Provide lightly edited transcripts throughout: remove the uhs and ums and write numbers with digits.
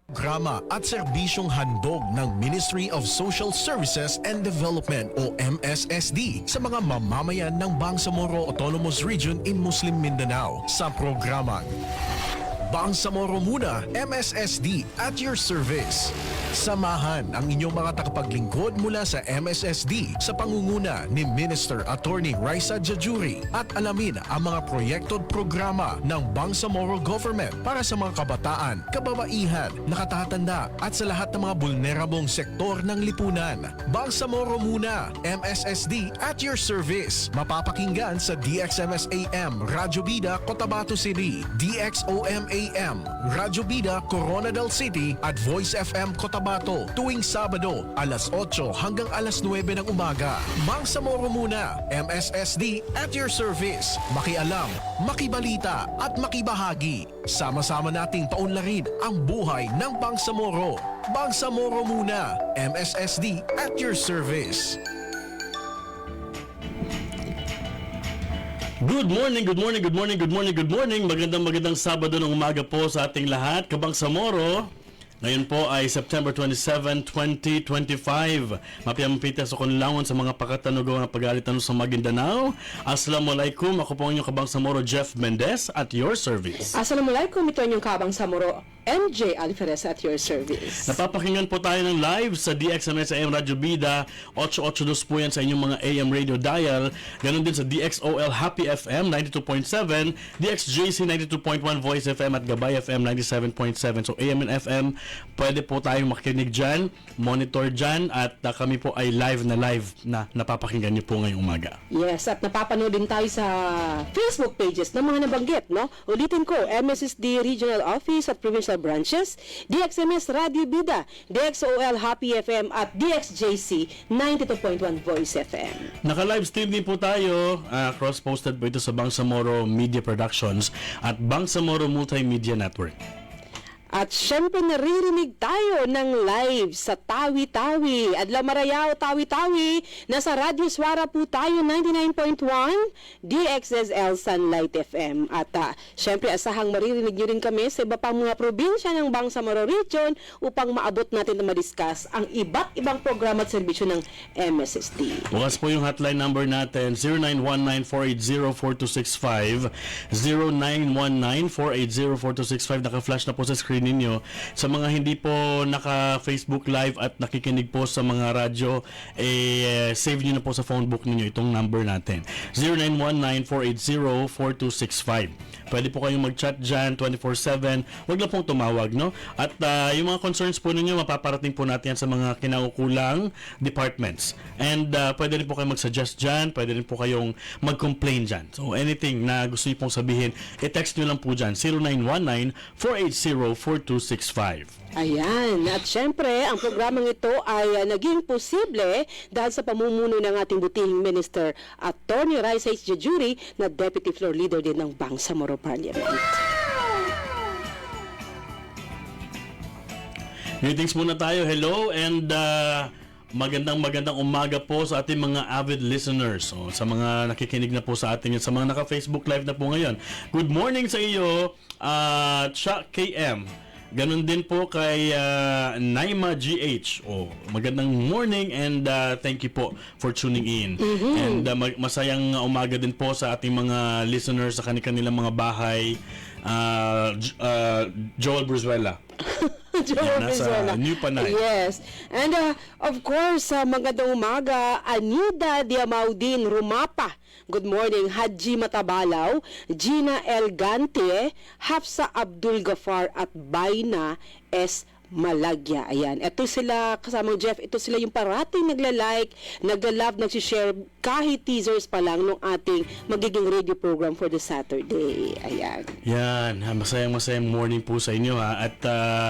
Programa at serbisyong handog ng Ministry of Social Services and Development o MSSD sa mga mamamayan ng Bangsamoro Autonomous Region in Muslim Mindanao sa programang Bangsamoro Muna, MSSD at your service. Samahan ang inyong mga tagapaglingkod mula sa MSSD sa pangunguna ni Minister Attorney Raisa Jajuri at alamin ang mga proyekto at programa ng Bangsamoro Government para sa mga kabataan, kababaihan, nakatatanda at sa lahat ng mga vulnerable sektor ng lipunan. Bangsamoro Muna, MSSD at your service. Mapapakinggan sa DXMS AM, Radyo Bida, Cotabato City, DXOM AM, Radyo Bida, Coronadal City at Voice FM Cotabato tuwing Sabado alas 8 hanggang alas 9 ng umaga. Bangsamoro Muna, MSSD at your service. Makialam, makibalita at makibahagi. Sama-sama nating paunlarin ang buhay ng Bangsamoro. Bangsamoro Muna, MSSD at your service. Good morning, good morning, good morning, good morning, good morning. Magandang Sabado ng umaga po sa ating lahat. Kabangsamoro. Ngayon po ay September 27, 2025. Mapiampita sa kunlangon sa mga pakatanugaw na pag-alitan sa Maguindanao. Assalamualaikum. Ako po ang inyong Kabangsamoro Jeff Mendez at your service. Assalamualaikum. Ito ang inyong Kabangsamoro MJ Alferez at your service. Napapakinggan po tayo ng live sa DXMS AM Radyo Bida. 882 po yan sa inyong mga AM radio dial. Ganon din sa DXOL Happy FM 92.7, DXJC 92.1 Voice FM at Gabay FM 97.7. So AM and FM, pwede po tayong makinig dyan, monitor dyan, at kami po ay live na napapakinggan niyo po ngayong umaga. Yes, at napapanood din tayo sa Facebook pages ng mga nabanggit, no? Ulitin ko, MSSD Regional Office at Provincial Branches, DXMS Radio Bida, DXOL Happy FM at DXJC 92.1 Voice FM. Naka-live stream din po tayo, cross-posted po ito sa Bangsamoro Media Productions at Bangsamoro Multimedia Network. At syempre naririnig tayo ng live sa Tawi-Tawi. Adlaw Marayaw, Tawi-Tawi. Nasa Radyo Swara po tayo, 99.1 DXSL Sunlight FM. At syempre asahang maririnig nyo rin kami sa iba pang mga probinsya ng Bangsamoro Region upang maabot natin na madiscuss ang iba't ibang programa at serbisyo ng MSSD. Bukas po yung hotline number natin, 0919-480-4265, 0919-480-4265. Naka-flash na po sa screen ninyo. Sa mga hindi po naka-Facebook Live at nakikinig po sa mga radyo, save nyo na po sa phone book ninyo itong number natin. 0919-480-4265. Pwede po kayong mag-chat dyan 24/7. Huwag lang pong tumawag, no? At yung mga concerns po ninyo, mapaparating po natin yan sa mga kinaukulang departments. And pwede rin po kayong mag-suggest dyan, pwede rin po kayong mag-complain dyan. So anything na gusto nyo pong sabihin, i-text nyo lang po dyan, 0919-480-4265. Ayan. At syempre, ang programang ito ay naging posible dahil sa pamumuno ng ating butihing Minister Attorney Raisa Jajuri na Deputy Floor Leader din ng Bangsamoro Parliament. Greetings muna tayo. Hello and magandang umaga po sa ating mga avid listeners. So, sa mga nakikinig na po sa atin, sa mga naka-Facebook Live na po ngayon. Good morning sa iyo, Chuck KM. Ganon din po kay Naima GH. Magandang morning and thank you po for tuning in. And masayang umaga din po sa ating mga listeners sa kanilang mga bahay. Joel Bruzuela. Nasa New Panay. Yes. And of course, magandang umaga, Anida Diamaudin Rumapa. Good morning, Haji Matabalaw, Gina Elgante, Hafsa Abdul Gafar at Baina S. Malagya. Ayan. Ito sila, kasamang Jeff, ito sila yung parating nagla-like, nagla-love, nagsishare kahit teasers pa lang ng ating magiging radio program for the Saturday. Ayan. Yan. Masayang morning po sa inyo, ha. At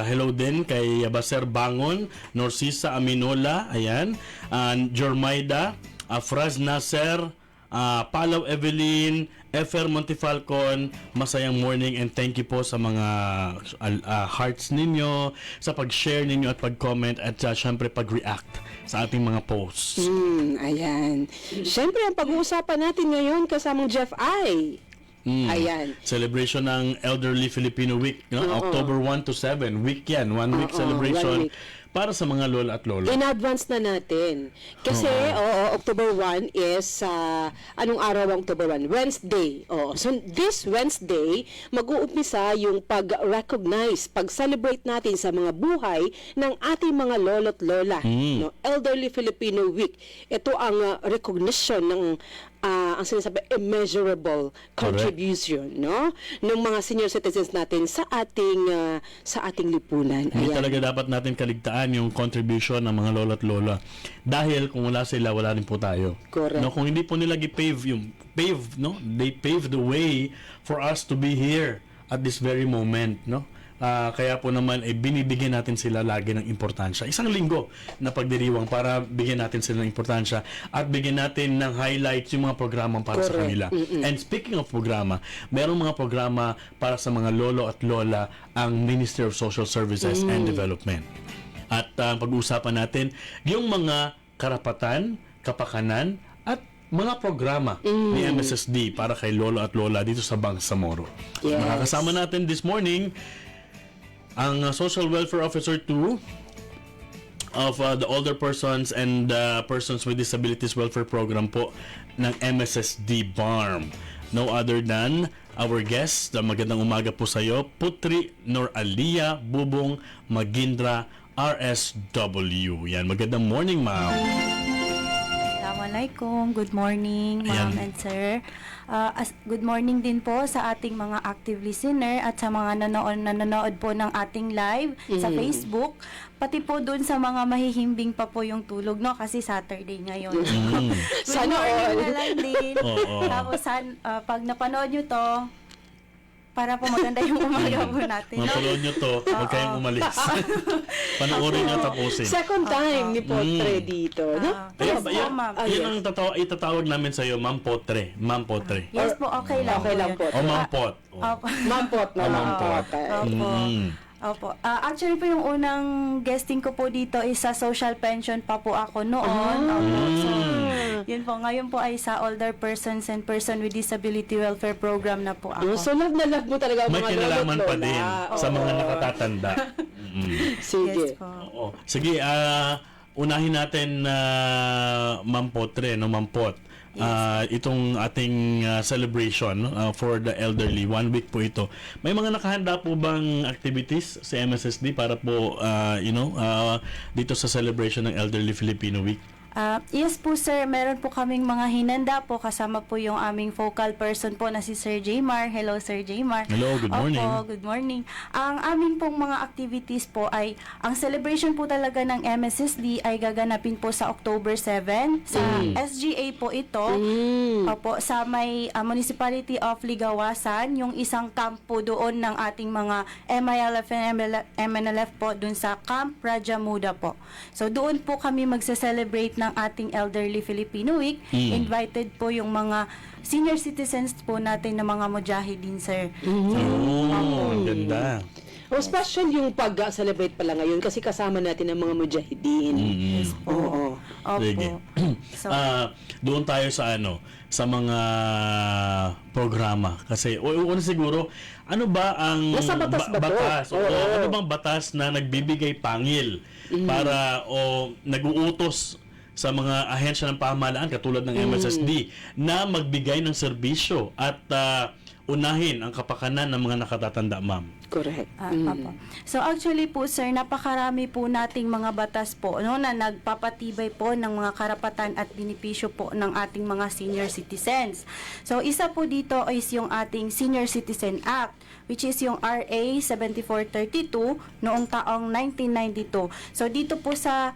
hello din kay Baser Bangon, Norsisa Aminola, ayan. Jormaida, Fraz Nasser, Palaw Evelyn, Efer Montifalcon, masayang morning and thank you po sa mga hearts ninyo, sa pag-share ninyo at pag-comment at syempre pag-react sa ating mga posts. Ayan. Syempre, ang pag-uusapan natin ngayon kasamang Jeff ay Ayan. Celebration ng Elderly Filipino Week, no? Oo. October 1 to 7. Week yan. 1 week Oo, celebration 1 week. para sa mga lola at lola. In advance na natin. Kasi, October 1 is, anong araw ang October 1? Wednesday. So, this Wednesday, mag-uumpisa yung pag-recognize, pag-celebrate natin sa mga buhay ng ating mga lolo't lola. No? Elderly Filipino Week. Ito ang recognition ng ang sinasabi, immeasurable contribution, no? Ng mga senior citizens natin sa ating lipunan. Hindi Ayan. talaga dapat natin kaligtaan yung contribution ng mga lola at lola. Dahil kung wala sila, wala rin po tayo. Correct. No, kung hindi po nila no? They pave the way for us to be here at this very moment, no? Kaya po naman binibigyan natin sila lagi ng importansya. Isang linggo na pagdiriwang para bigyan natin sila ng importansya at bigyan natin ng highlights yung mga programang para sa Correct. kanila. And speaking of programa, merong mga programa para sa mga lolo at lola ang Ministry of Social Services and Development. At pag-uusapan natin yung mga karapatan, kapakanan at mga programa ni MSSD para kay lolo at lola dito sa Bangsamoro. Yes. Makakasama natin this morning ang Social Welfare Officer 2 of the Older Persons and Persons with Disabilities Welfare Program po ng MSSD BARM. No other than our guest, magandang umaga po sa iyo, Putri Noralia Bubong Magindra, RSW. Yan, magandang morning, ma'am. Assalamualaikum. Good morning, ma'am Ayan. and sir. Good morning din po sa ating mga active listener at sa mga nanonood po ng ating live sa Facebook. Pati po dun sa mga mahihimbing pa po yung tulog, no? Kasi Saturday ngayon. Good Sana all. morning na lang din. Oo. Tapos, pag napanood nyo to, para po maganda yung umaga po natin, no? Mapanood nyo to, huwag kayong umalis. Panoorin nyo tapusin. Second time ni Potre dito, no? Yes po, yan, ma'am. yan ang itatawag namin sa iyo, Ma'am Potre. Ma'am Potre. Yes po, okay lang. Okay po lang yun. po. O Ma'am Pot. O. Opo. Mampot na Ma'am Pot. Opo. Opo. Actually po yung unang guesting ko po dito is sa social pension pa po ako noon. Opo. So, yun po. Ngayon po ay sa Older Persons and Person with Disability Welfare Program na po ako. So, love na love mo talaga ang May mga kinalaman lolo't pa lola. din sa mga Oo. nakatatanda. Sige. Yes po. Oo. Sige, unahin natin Ma'am Potre, no, Ma'am Pot. Itong ating celebration for the elderly, 1 week po ito. May mga nakahanda po bang activities sa MSSD para po dito sa celebration ng Elderly Filipino Week? Yes po sir, meron po kaming mga hinanda po, kasama po yung aming focal person po na si Sir Jaymar. Hello Sir Jaymar. Hello, good morning. Opo, good morning. Ang aming pong mga activities po ay, ang celebration po talaga ng MSSD ay gaganapin po sa October 7 sa SGA po ito. Opo, sa may Municipality of Ligawasan, yung isang camp po doon ng ating mga MILF and MNLF po doon sa Camp Raja Muda po. So doon po kami magse-celebrate ng ating Elderly Filipino Week. Invited po yung mga senior citizens po natin na mga mujahideen, sir. Oh, ang ganda. Special yung pag-celebrate pala ngayon kasi kasama natin ang mga mujahideen. Oo. Opo. Sige. So, Doon tayo sa sa mga programa kasi una siguro ano ba ang Nasa batas ba to? batas? Oo. Ano bang batas na nagbibigay pangil para nag-uutos sa mga ahensya ng pamahalaan katulad ng MSSD na magbigay ng serbisyo at unahin ang kapakanan ng mga nakatatanda, ma'am? Correct. Apo. So actually po sir, napakarami po nating mga batas po na nagpapatibay po ng mga karapatan at benepisyo po ng ating mga senior citizens. So isa po dito is yung ating Senior Citizen Act, which is yung RA 7432 noong taong 1992. So dito po sa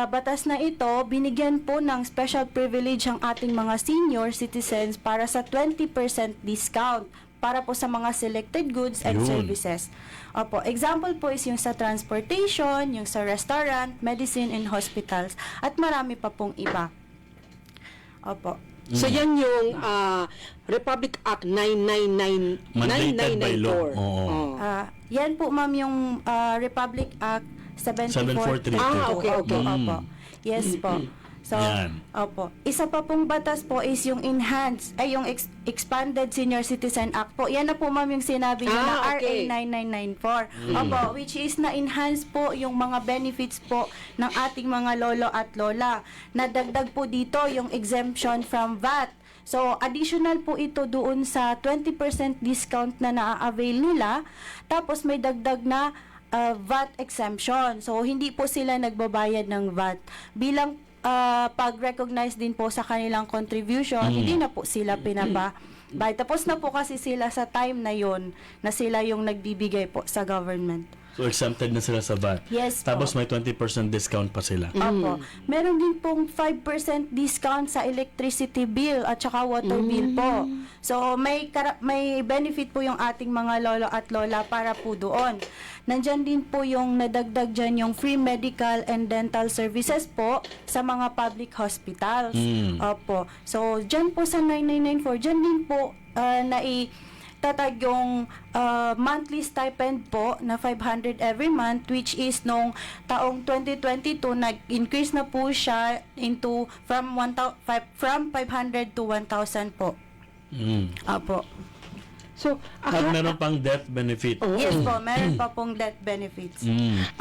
batas na ito, binigyan po ng special privilege ang ating mga senior citizens para sa 20% discount para po sa mga selected goods and Yun. services. Opo, example po is yung sa transportation, yung sa restaurant, medicine and hospitals, at marami pa pong iba. Opo. So yan yung Republic Act 999 Mandated by law. 9994. Oo. Yan po ma'am yung Republic Act 7432. 7432. Okay. Opo. Yes po. So, Yan. opo. Isa pa pong batas po is yung Expanded Senior Citizen Act po. Yan na po ma'am yung sinabi niyo na okay. RA 9994. Opo, which is na-enhance po yung mga benefits po ng ating mga lolo at lola. Nadagdag po dito yung exemption from VAT. So, additional po ito doon sa 20% discount na na-avail nila. Tapos may dagdag na VAT exemption. So, hindi po sila nagbabayad ng VAT. Bilang pag-recognize din po sa kanilang contribution, hindi na po sila pinapa-bayad. Tapos na po kasi sila sa time na yon na sila yung nagbibigay po sa government. So exempted na sila sa VAT. Yes po. Tapos may 20% discount pa sila. Opo. Meron din pong 5% discount sa electricity bill at saka water bill po. So may benefit po yung ating mga lolo at lola para po doon. Nandyan din po yung nadagdag dyan yung free medical and dental services po sa mga public hospitals. Opo. So dyan po sa 9994, dyan din po tatag yung monthly stipend po na 500 every month, which is nung taong 2022 nag-increase na po siya from 500 to 1,000 po. Apo. So, At meron pang death benefit. Yes po, meron pa pong death benefits.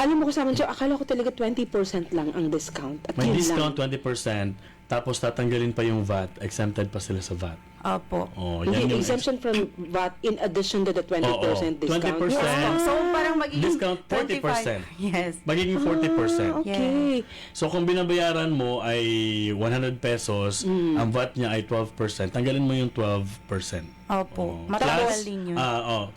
alam mo kasama dyan, akala ko talaga 20% lang ang discount. At May yun discount lang. 20%, tapos tatanggalin pa yung VAT, exempted pa sila sa VAT. Opo. Oh, yan Hindi, yung exemption from VAT in addition to the 20% discount. 20%. Yes, so parang magiging Discount 40%. 25. Yes. Magiging 40%. Okay. So kung binabayaran mo ay 100 pesos, ang VAT niya ay 12%, tanggalin mo yung 12%. Opo. Oh. Matagal Plus, din yun.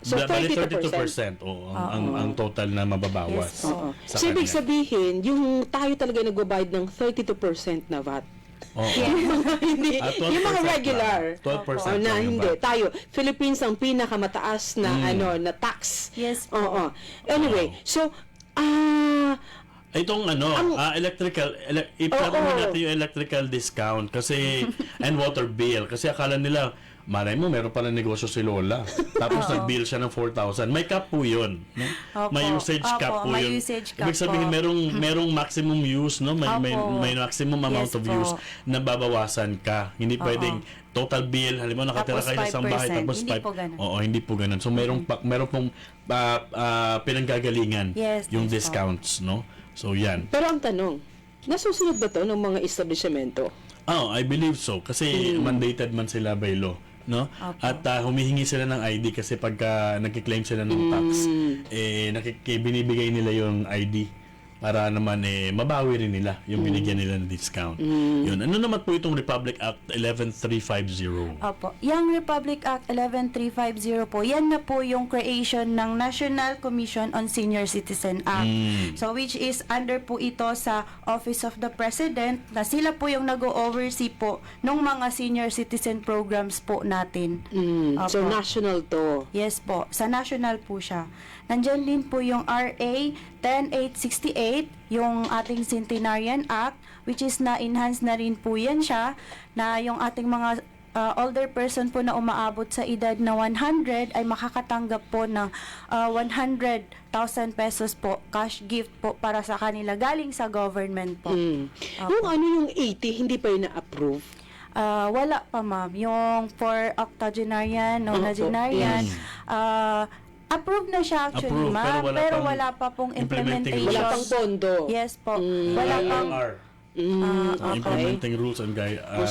So, bali 32%. 32%. Ang total na mababawas. Yes, Oo. sa So, ibig kanya. sabihin, yung tayo talaga nagbabayad ng 32% na VAT. Oo. Hindi, 12% yung mga lang. regular. 12% O, na lang yung hindi. VAT. Tayo, Philippines ang pinakamataas na na tax. Yes po. Oo. Anyway, so Itong electrical, i-plug mo natin yung electrical discount kasi and water bill kasi akala nila malay mo meron pa ng negosyo si Lola tapos nag-bill siya ng 4,000. May cap po yun, no? Opo. May usage cap po May yun. usage cap Ibig sabihin po. merong maximum use, no? May maximum amount Yes of po. use na babawasan ka. Hindi pwedeng total bill, halimbawa nakatira Tapos kayo sa isang bahay 5%. tapos Hindi po ganun. Oo, hindi po ganun. So meron pong pinanggagalingan Yes, yung yes po. discounts, no? So yan. pero ang tanong, nasusunod ba to ng mga establishmento? Oh, I believe so kasi mandated man sila by law, no? At humihingi sila ng ID kasi pagka nagki-claim sila ng tax, binibigay nila yung ID para naman mabawi rin nila yung binigyan nila ng discount. Yun. Ano naman po itong Republic Act 11350? Opo. Yung Republic Act 11350 po, yan na po yung creation ng National Commission on Senior Citizen Act. So, which is under po ito sa Office of the President na sila po yung nag-oversee po ng mga senior citizen programs po natin. So, Opo. national to. Yes po, sa national po siya. Nandyan din po yung RA 10868, yung ating Centenarian Act, which is na-enhance na rin po yan siya, na yung ating mga older person po na umaabot sa edad na 100 ay makakatanggap po ng 100,000 pesos po, cash gift po para sa kanila galing sa government po. Yung yung 80, hindi pa yun na-approve? Wala pa ma'am. Yung for octogenarian, nonagenarian, approved na siya actually, Approved, ma'am. pero Pero wala wala pang pa pong implementing implementation. Wala pang pondo. Yes po. Wala pang... IRR. Okay. Implementing rules and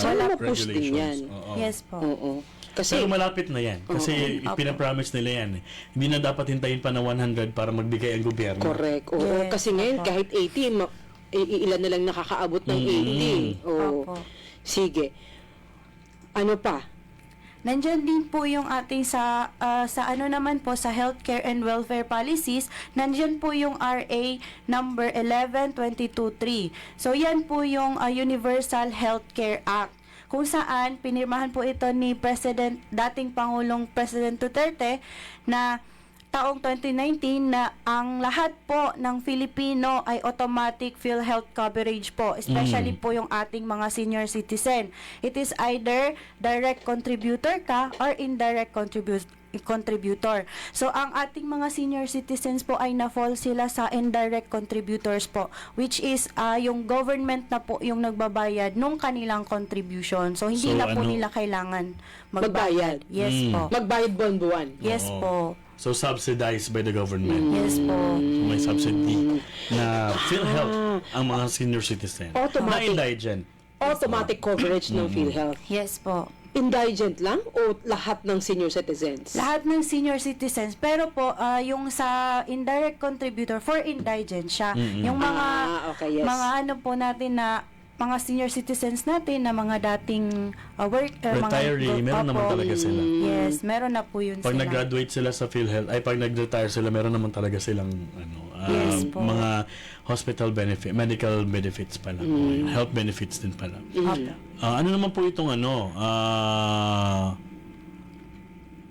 Sana ma-push din yan. regulations. Oo. Yes po. Oo. Kasi, Pero malapit na yan. Kasi pinapromise nila yan. Hindi na dapat hintayin pa na 100 para magbigay ang gobyerno. correct. Oo. Yes, Kasi ngayon, opo. kahit 80, ilan na lang nakakaabot ng 80. Oo. Opo. Sige. Ano pa? Nandyan din po yung ating sa ano naman po sa healthcare and welfare policies, nandyan po yung RA number 11223. So yan po yung Universal Healthcare Act, kung saan pinirmahan po ito ni dating Pangulong President Duterte na taong 2019 na ang lahat po ng Filipino ay automatic PhilHealth coverage po, especially po yung ating mga senior citizen. It is either direct contributor ka or indirect contributor. So ang ating mga senior citizens po ay na-fall sila sa indirect contributors po, which is yung government na po yung nagbabayad nung kanilang contribution. So hindi So, na po ano? nila kailangan Magbayad. Yes po. Magbayad buwan-buwan. Yes Oo. po. So subsidized by the government. Yes po. So, may subsidy na PhilHealth ang mga senior citizens. Automatic. Na indigent. Automatic coverage ng PhilHealth. Yes po. Indigent lang o lahat ng senior citizens? Lahat ng senior citizens. Pero po, yung sa indirect contributor, for indigent siya. Yung mga, Okay, yes. mga ano po natin na, mga senior citizens natin na mga dating Retiree, meron naman talaga sila. Yes, meron na po yun Pag sila. nag-graduate sila sa PhilHealth, ay pag nag-retire sila, meron naman talaga silang Yes po. mga hospital benefit, medical benefits pala. Health benefits din pala. Opo. Ano naman po itong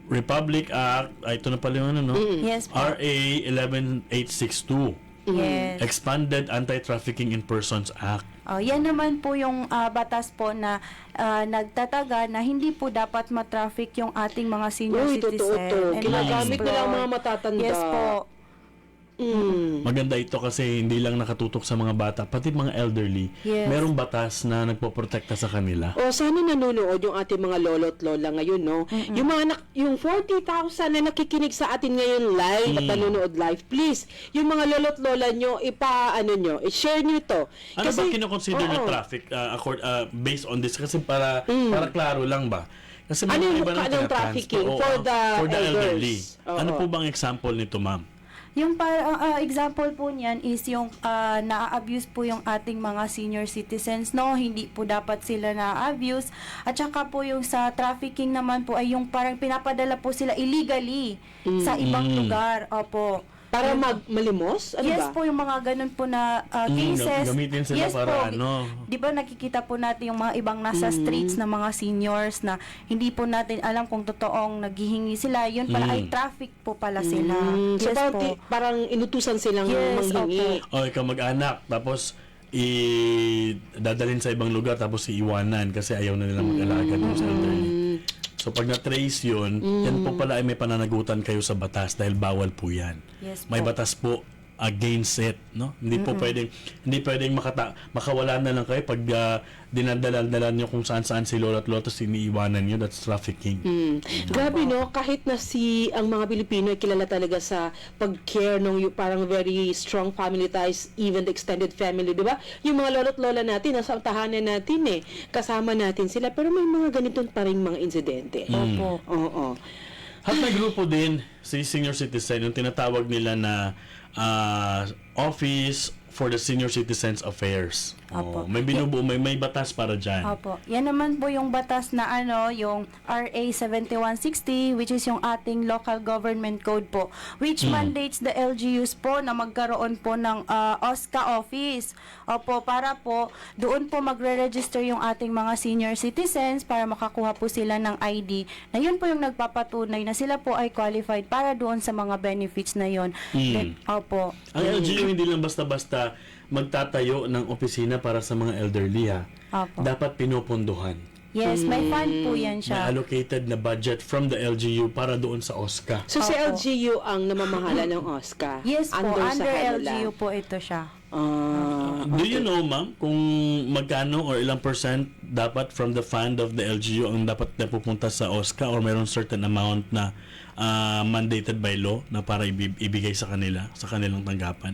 Republic Act, ito na pala yung Yes po. RA 11862. Yes. Expanded Anti-Trafficking in Persons Act. Yan naman po yung batas po na nagtataga na hindi po dapat matraffic yung ating mga senior Uy, citizen. totoo to. and Ginagamit ma-exploit. nila ang mga matatanda. Yes po. Maganda ito kasi hindi lang nakatutok sa mga bata, pati mga elderly. Yes. Merong batas na nagpoprotekta sa kanila. O sana nanonood yung ating mga lolo't lola ngayon, no? Yung mga yung 40,000 na nakikinig sa atin ngayon live at nanonood live, please, yung mga lolo't lola nyo, i-share nyo to. Ano ba kinoconsider na Oo. traffic based on this? Kasi para klaro lang ba? Kasi Ano mga yung iba mukha nang ng tinatransfer. trafficking Oo, for the elderly. elders? Oo. Ano po bang example nito, ma'am? Yung example po niyan is yung na-abuse po yung ating mga senior citizens, no? Hindi po dapat sila na-abuse. At saka po yung sa trafficking naman po ay yung parang pinapadala po sila illegally sa ibang lugar. Opo. Para malimos? Ano Yes ba? po, yung mga ganun po na cases. Gamitin sila yes para po. Di ba nakikita po natin yung mga ibang nasa streets na mga seniors na hindi po natin alam kung totoong naghihingi sila. Yun pala ay traffic po pala sila. So Yes parang, po. parang inutusan silang Yes, manghingi. O ikaw mag-anak, tapos dadalhin sa ibang lugar, tapos iiwanan kasi ayaw na nila mag-alaga doon sa elderly. So pag na-trace yun, yan po pala ay may pananagutan kayo sa batas dahil bawal po yan. Yes May po. batas po against it, no? Hindi po pwedeng makawala na lang kayo pag dinadala niyo kung saan-saan si lolo at loto, iniiwanan niyo, that's trafficking. Grabe, no? Kahit na ang mga Pilipino ay kilala talaga sa pag-care ng parang very strong family ties, even the extended family, di ba? Yung mga lolo't lola natin, nasa tahanan natin kasama natin sila, pero may mga ganitong pa rin mga insidente. Opo. Oo. At may grupo din, si senior citizen, yung tinatawag nila na Office for the Senior Citizens Affairs. Opo. May binubuo, may batas para dyan. Opo. Yan naman po yung batas na yung RA 7160, which is yung ating local government code po, which mandates the LGUs po na magkaroon po ng OSCA office. Opo, para po doon po magre-register yung ating mga senior citizens para makakuha po sila ng ID. Na yun po yung nagpapatunay na sila po ay qualified para doon sa mga benefits na yun. Then, opo. Ang LGU hindi lang basta-basta magtatayo ng opisina para sa mga elderly, ha. Opo. Dapat pinupunduhan. Yes, may fund po yan May siya. allocated na budget from the LGU para doon sa OSCA. So, si Opo. LGU ang namamahala ng OSCA? Yes po, sa under kanila? LGU po ito siya. Do you know, ma'am, kung magkano or ilang percent dapat from the fund of the LGU ang dapat na pupunta sa OSCA, or mayroon certain amount na mandated by law na para ibigay sa kanila, sa kanilang tanggapan?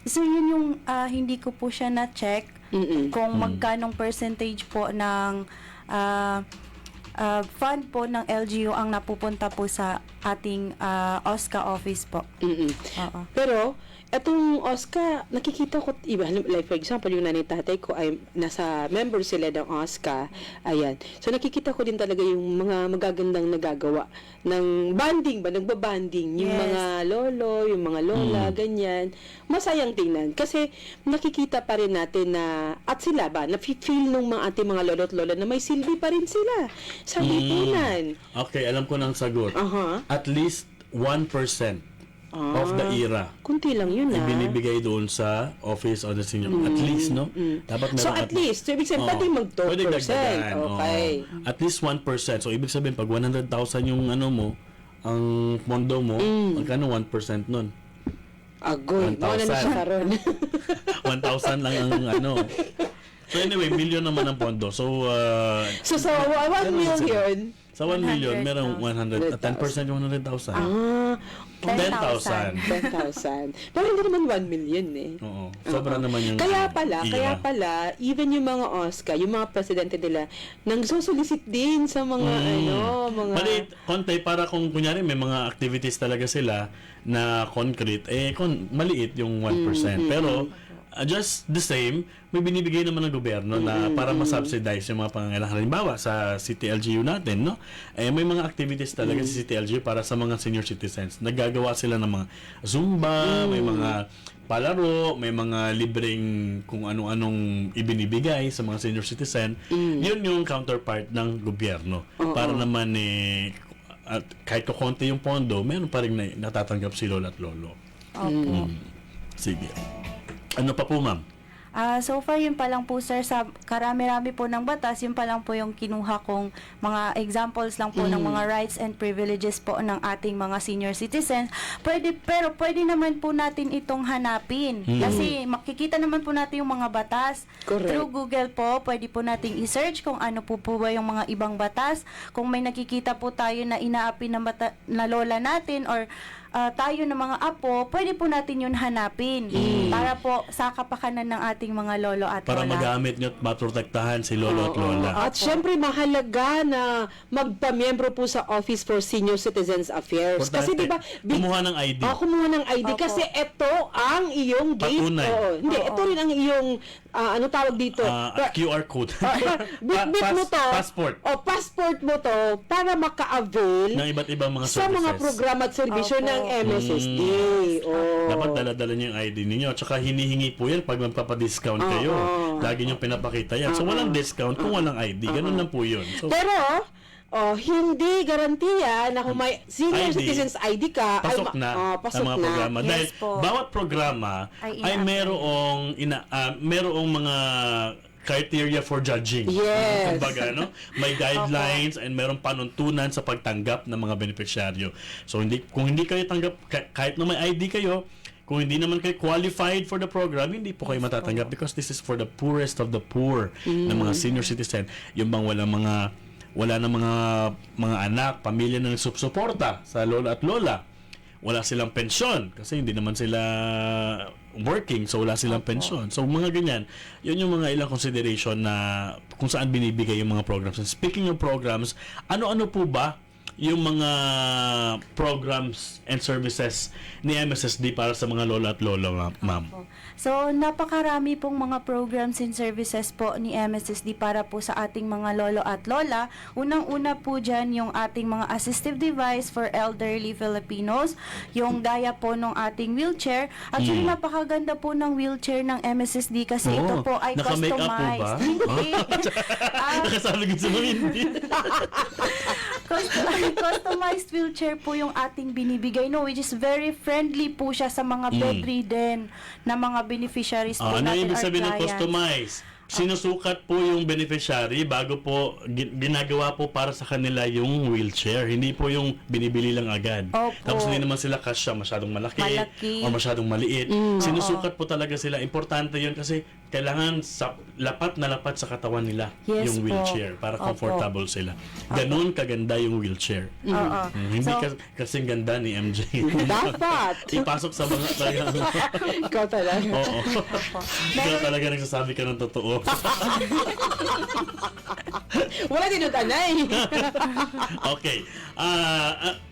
So yun yung hindi ko po siya na-check kung magkanong percentage po ng fund po ng LGU ang napupunta po sa ating OSCA office po. Oo. Pero, etong OSCA, nakikita ko, iba, like for example, yung nanay tatay ko ay nasa member sila ng OSCA. Ayan. So, nakikita ko din talaga yung mga magagandang nagagawa ng banding ba, nagbabanding. Yung Yes. mga lolo, yung mga lola, ganyan. Masayang tingnan. Kasi, nakikita pa rin natin na, at sila ba, na-feel nung mga ating mga lolo at lola na may silbi pa rin sila sa lipunan. Okay, alam ko ng sagot. Aha. At least 1% of the era Kunti lang yun, ibinibigay doon sa Office of the Senior. At least, no? Dapat So, meron at least, so, ibig sabihin, pwede mag-2%. Pwede dagdagan. Okay. At least 1%. So, ibig sabihin, pag 100,000 yung ano mo, ang pondo mo, magkano 1% nun? Agoy, 1,000. mga na siya karon. 1,000 lang ang ano. So anyway, million naman ang pondo. So, So sa 1 million, sa 1 million, merong 100, 10% 100,000. 10,000. 10,000. Pero hindi naman 1 million eh. Oo. Sobra naman yung Kaya ira. pala, even yung mga OSCA, yung mga presidente nila, nagsosolicit din sa mga, mga... Maliit, konti, para kung kunyari may mga activities talaga sila na concrete, maliit yung 1%. Pero, just the same, may binibigay naman ng gobyerno na para ma-subsidize yung mga pangangailangan. Halimbawa, sa CTLGU natin, no? May mga activities talaga sa CTLGU para sa mga senior citizens. Naggagawa sila ng mga Zumba, may mga palaro, may mga libreng kung ano-anong ibinibigay sa mga senior citizen. Yun yung counterpart ng gobyerno. Para naman at kahit kukonti yung pondo, meron pa rin natatanggap si lola at lolo. Opo. Sige. Ano pa po, ma'am? So far, yun pa lang po, sir, sa karami-rami po ng batas, yun pa lang po yung kinuha kong mga examples lang po ng mga rights and privileges po ng ating mga senior citizens. Pero pwede naman po natin itong hanapin. Kasi makikita naman po natin yung mga batas. Correct. Through Google po, pwede po nating i-search kung ano po ba yung mga ibang batas. Kung may nakikita po tayo na inaapi na lola natin or tayo ng mga apo, pwede po natin yun hanapin para po sa kapakanan ng ating mga lolo at Para lola. magamit nyo at maprotektahan si lolo at lola. At syempre mahalaga na magpamiyembro po sa Office for Senior Citizens Affairs. Importante, Kasi di ba kumuha ng ID. kumuha ng ID Opo. kasi ito ang iyong gate. Patunay. Hindi, ito rin ang iyong ano tawag dito? QR code. Bit mo to. Passport. Passport mo to para maka-avail Ng iba't ibang mga sa services. mga programa at serbisyo Opo. ng MSSD. Dapat dala-dala niyo yung ID ninyo. Tsaka hinihingi po yan pag magpapadiscount kayo. Lagi niyong pinapakita yan. So walang discount kung walang ID. Ganun lang po yun. So, Pero, hindi garantiya na kung may senior ID, citizens ID ka, pasok na pasok sa mga na. programa. Yes Dahil po. bawat programa Ay ay merong mga criteria for judging. Yes. Kumbaga, no? May guidelines and merong panuntunan sa pagtanggap ng mga beneficiaryo. So kung hindi kayo tanggap kahit na may ID kayo, kung hindi naman kayo qualified for the program, hindi po kayo matatanggap because this is for the poorest of the poor na mga senior citizen. Yung bang wala na mga anak, pamilya na nagsusuporta sa lola at lola. Wala silang pensyon kasi hindi naman sila working, so wala silang pensyon. So mga ganyan, yun yung mga ilang consideration na kung saan binibigay yung mga programs. And speaking of programs, ano-ano po ba yung mga programs and services ni MSSD para sa mga lola at lolo, ma'am? So, napakarami pong mga programs and services po ni MSSD para po sa ating mga lolo at lola. Unang-una po dyan yung ating mga assistive device for elderly Filipinos, yung daya po ng ating wheelchair. Actually, napakaganda po ng wheelchair ng MSSD kasi ito po ay naka-make up po ba? customized. Hindi. Nakasabi ko sa mga hindi. Customized wheelchair po yung ating binibigay, no, which is very friendly po siya sa mga bedridden na mga beneficiaries po Ano natin ibig or sabihin ng clients. customize? Sinusukat po yung beneficiary bago po ginagawa po para sa kanila yung wheelchair. Hindi po yung binibili lang agad. Opo. Tapos hindi naman sila kasya masyadong malaki Malaki. o masyadong maliit. Sinusukat po talaga sila. Importante yun kasi kailangan lapat na lapat sa katawan nila Yes yung po. wheelchair para Opo. comfortable sila. Ganun kaganda yung wheelchair. Oo. Hindi So, kasing ganda ni MJ. Dapat. Ipasok sa mga Ikaw talaga. Oo. Ikaw talaga nagsasabi ka ng totoo. Wala din anay. Okay.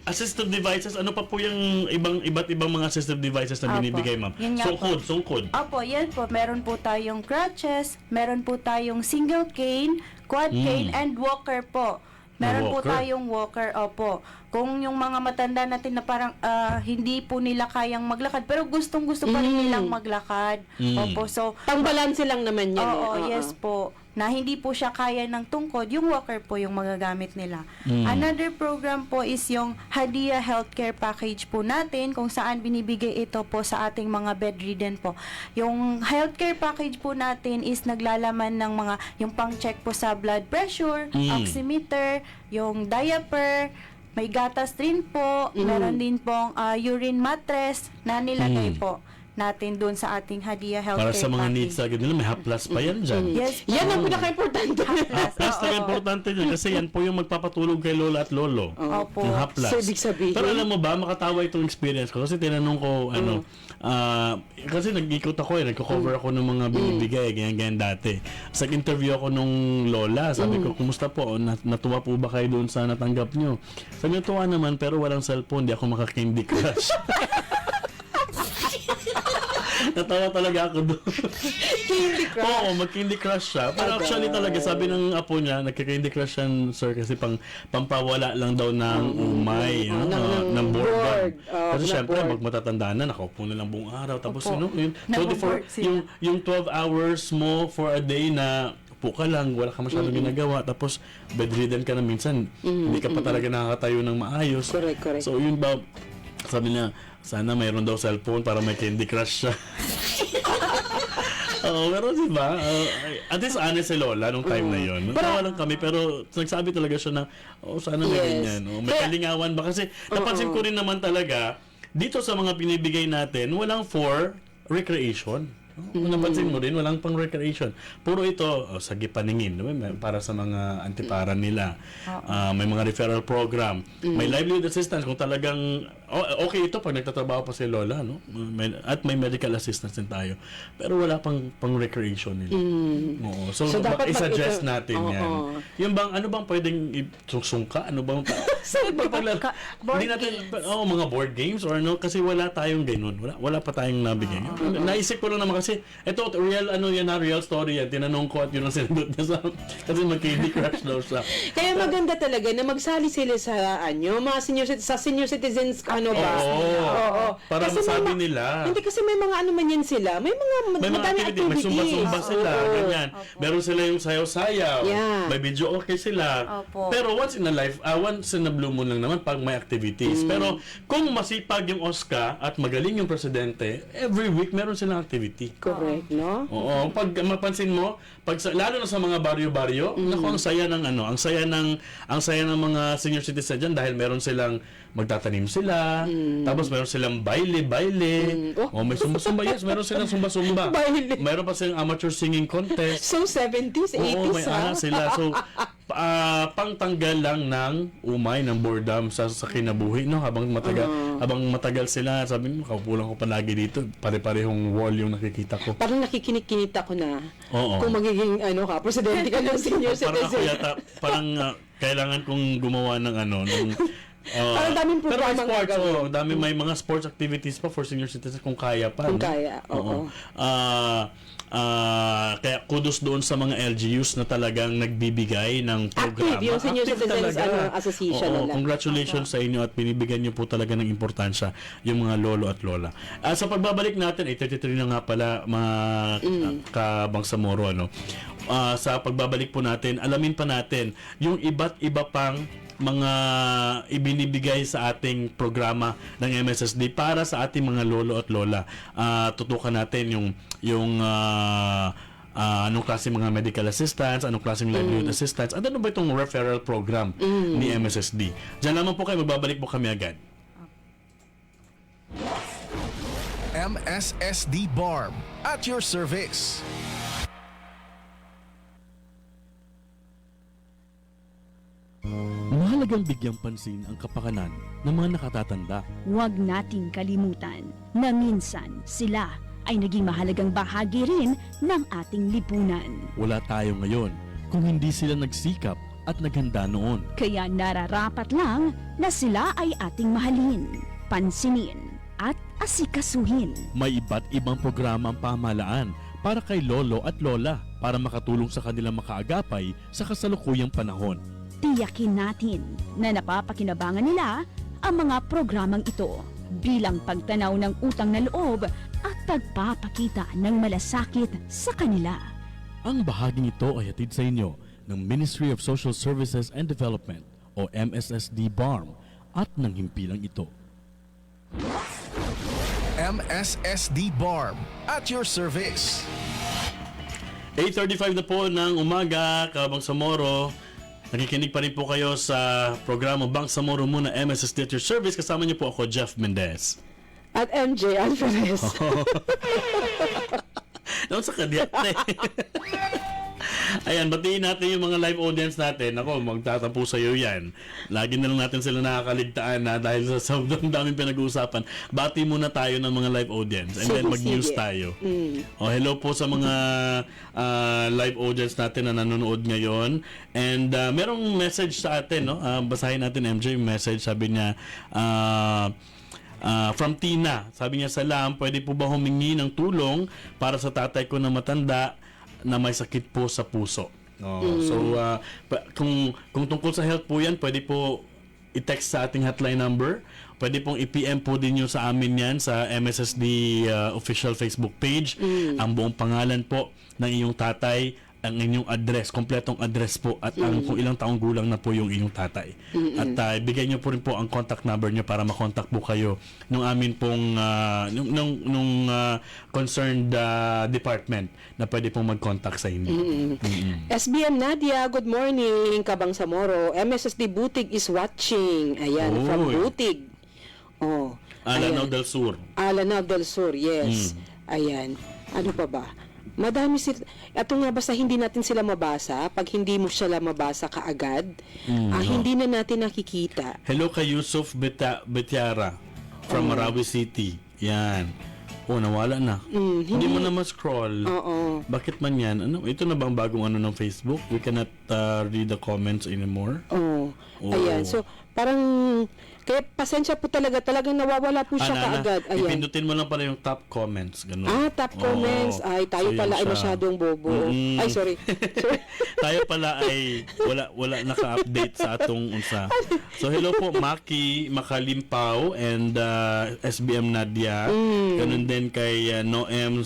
Assistive devices, ano pa po yung iba't ibang mga assistive devices na Apo. binibigay, ma'am? Yun nga po. Sungkod. Opo, yan po. Meron po tayong crutches, meron po tayong single cane, quad cane, and walker po. Meron po walker? tayong walker, opo. Kung yung mga matanda natin na parang hindi po nila kayang maglakad, pero gustong-gusto pa rin nilang maglakad. Opo, so Pangbalanse lang naman yan. oo, yes po. Na hindi po siya kaya ng tungkod, yung walker po yung magagamit nila. Another program po is yung Hadia Healthcare Package po natin, kung saan binibigay ito po sa ating mga bedridden po. Yung healthcare package po natin is naglalaman ng yung pang-check po sa blood pressure, oximeter, yung diaper, may gatas rin po, meron din pong urine mattress na nilagay po natin doon sa ating Hadia Healthcare Para sa mga package. needs agad nila, may haplas pa yan dyan. Yes po. Yan ang pinaka-importante. Haplas talaga importante dyan kasi yan po yung magpapatulog kay lola at lolo. Opo. Yung haplas. So, ibig sabihin? Pero alam mo ba, makatawa itong experience ko kasi tinanong ko, kasi nag-ikot ako nagko-cover ako ng mga binibigay, ganyan-ganyan dati. Sa interview ako nung lola, sabi ko, kumusta po? Natuwa po ba kayo doon sa natanggap nyo? Sabi niya, tuwa naman, pero walang cellphone, di ako maka-Candy Crush. Natawa talaga ako doon. Candy Crush. Oo, mag-Candy Crush siya. Pero actually talaga, sabi ng apo niya, nagka-Candy Crush yan, sir, kasi pampawala lang daw ng umay, ng boredom. Kasi syempre, pag matatanda na, nakaupo na lang buong araw. Tapos, Opo. yung 24, Nabobored sila. yung 12 hours mo for a day na upo ka lang, wala ka masyadong ginagawa, tapos bedridden ka na minsan, hindi ka pa talaga nakakatayo ng maayos. Correct. So, yun ba, sabi niya, sana mayroon daw cellphone para may Candy Crush siya. Oo, pero diba, at least honest si Lola nung time na yun. Natawa lang kami, pero nagsabi talaga siya na, sana may Yes. ganyan. May kalingawan ba? Kasi napansin ko rin naman talaga, dito sa mga pinibigay natin, walang for recreation. Napansin mo rin, walang pang recreation. Puro ito, sa gipaningin, para sa mga antiparan nila. May mga referral program. May livelihood assistance kung talagang, okay ito pag nagtatrabaho pa si Lola, no? At may medical assistance din tayo. Pero wala pang recreation nila. Oo. So dapat i-suggest ito- natin yan. Yung bang, ano bang pwedeng sungka? Ano bang, hindi natin, mga board games or ano, kasi wala tayong ganun. Wala pa tayong nabigay. Naisip ko lang naman kasi, ito, real, real story yan. Tinanong ko at yun ang sinundot niya sa, kasi mag-Candy Crush daw siya. Kaya maganda talaga na magsali sila sa mga senior citizens ba? Oo. Para Kasi masabi may nila. Hindi kasi may mga man yan sila. May mga May mga madaming activity, may sumba-sumba sila, ganyan. Meron sila yung sayaw-sayaw, Yeah. may video okay sila. Opo. Pero once in a blue moon lang naman pag may activities. Pero kung masipag yung OSCA at magaling yung presidente, every week meron silang activity. Correct, no? Oo, pag mapansin mo, lalo na sa mga baryo-baryo, naku, ang saya ng mga senior citizen diyan dahil meron silang magtatanim sila, tapos meron silang baile. May sumba-sumba, yes, meron silang sumba-sumba. Baile. Meron pa silang amateur singing contest. So, 70s, 80s, Oo, may ana sila. So, pangtanggal lang ng umay, ng boredom sa kinabuhi, no? Habang matagal sila, sabi mo, kaupulang ko palagi dito, pare-parehong wall yung nakikita ko. Parang nakikinig ako na Oo. kung magiging presidente ka ng senior Parang ako citizen. yata, kailangan kong gumawa ng Parang daming pero may programang sports, gagawin. may mga sports activities pa for senior citizens kung kaya pa. Kung no? kaya, oo. Kaya kudos doon sa mga LGUs na talagang nagbibigay ng programa. Active, yung Senior Active Citizens talaga. Association Oo, nila. congratulations sa inyo at binibigyan niyo po talaga ng importansya yung mga lolo at lola. Sa pagbabalik natin, 8:33 na nga pala mga kabangsamoro, ano. Sa pagbabalik po natin, alamin pa natin yung iba't iba pang mga ibinibigay sa ating programa ng MSSD para sa ating mga lolo at lola. Tutukan natin yung anong klase mga medical assistance, anong klase livelihood assistance, at ano ba itong referral program ni MSSD. Diyan lamang po kayo, magbabalik po kami agad. MSSD BARM at your service. Mahalagang bigyang pansin ang kapakanan ng mga nakatatanda. Huwag nating kalimutan na minsan sila ay naging mahalagang bahagi rin ng ating lipunan. Wala tayo ngayon kung hindi sila nagsikap at naghanda noon. Kaya nararapat lang na sila ay ating mahalin, pansinin at asikasuhin. May iba't ibang programa ang pamahalaan para kay lolo at lola para makatulong sa kanilang makaagapay sa kasalukuyang panahon. Tiyakin natin na napapakinabangan nila ang mga programang ito bilang pagtanaw ng utang na loob at pagpapakita ng malasakit sa kanila. Ang bahaging ito ay hatid sa inyo ng Ministry of Social Services and Development o MSSD BARM at ng himpilang ito. MSSD BARM at your service. 8:35 na po ng umaga, Kabangsamoro. Nakikinig pa rin po kayo sa programa Bangsamoro Muna MSSD at your service. Kasama niyo po ako, Jeff Mendez. At MJ Alvarez. Doon sa kadiyat eh. Ayan, batiin natin yung mga live audience natin. Ako, magtatapo sa'yo yan. Lagi na lang natin sila nakakaligtaan na dahil sa sobrang daming pinag-uusapan. Bati muna tayo ng mga live audience and then mag-news tayo. Hello po sa mga live audience natin na nanonood ngayon. And merong message sa atin, no? Basahin natin, MJ, yung message. Sabi niya, from Tina, sabi niya, Salam, pwede po ba humingi ng tulong para sa tatay ko na matanda na may sakit po sa puso? So, kung tungkol sa health po yan, pwede po i-text sa ating hotline number. Pwede pong i-PM po din nyo sa amin yan sa MSSD official Facebook page. Ang buong pangalan po ng iyong tatay, ang inyong address, kompletong address po at ang kung ilang taong gulang na po yung inyong tatay. At ibigay nyo po rin po ang contact number nyo para makontak po kayo nung amin pong nung concerned department na pwede pong mag-contact sa inyo. SBM Nadia, good morning. Kabangsamoro. MSSD Butig is watching. Ayan, from Butig. Oh. Lanao del Sur. Lanao del Sur, yes. Ayan. Ano pa ba? Madami sila. Ito nga, basta hindi natin sila mabasa. Pag hindi mo sila mabasa kaagad, hindi na natin nakikita. Hello kay Yusuf Betiara from Marawi City. Yan. Nawala na. Hindi mo na ma-scroll. Bakit man yan? Ano? Ito na bang bagong ano ng Facebook? We cannot read the comments anymore? Ayan. So, parang kaya pasensya po talagang nawawala po siya kaagad. Ayan. Ipindutin mo lang pala yung top comments. Ganun. Top comments. Ay, tayo So, pala ay siya. masyadong bobo. Ay, sorry. Tayo pala ay wala naka-update sa atong unsa. So, hello po, Maki Makalimpaw and SBM Nadia. Ganun din kay Noem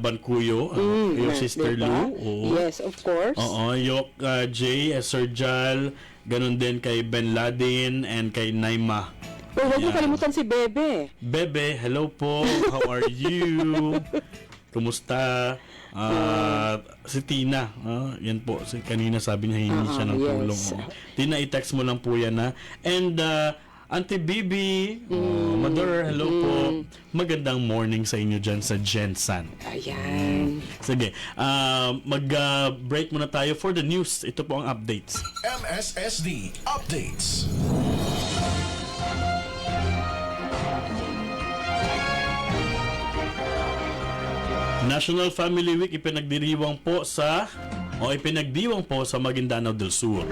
Bancuyo, your sister diba? Lou. Yes, of course. Yok J, Sir Jal, ganun din kay Ben Laden and kay Naima. Huwag mo kalimutan si Bebe. Bebe, hello po. How are you? Kumusta? Si Tina. Yan po. Kanina sabi niya hindi siya ng tulong. Tina, i-text mo lang po yan ha. And Auntie Bibi, Mother, hello po. Magandang morning sa inyo dyan sa Jensan. Ayan. Sige, mag-break muna tayo for the news. Ito po ang updates. MSSD Updates. National Family Week ipinagdiwang po sa Maguindanao del Sur.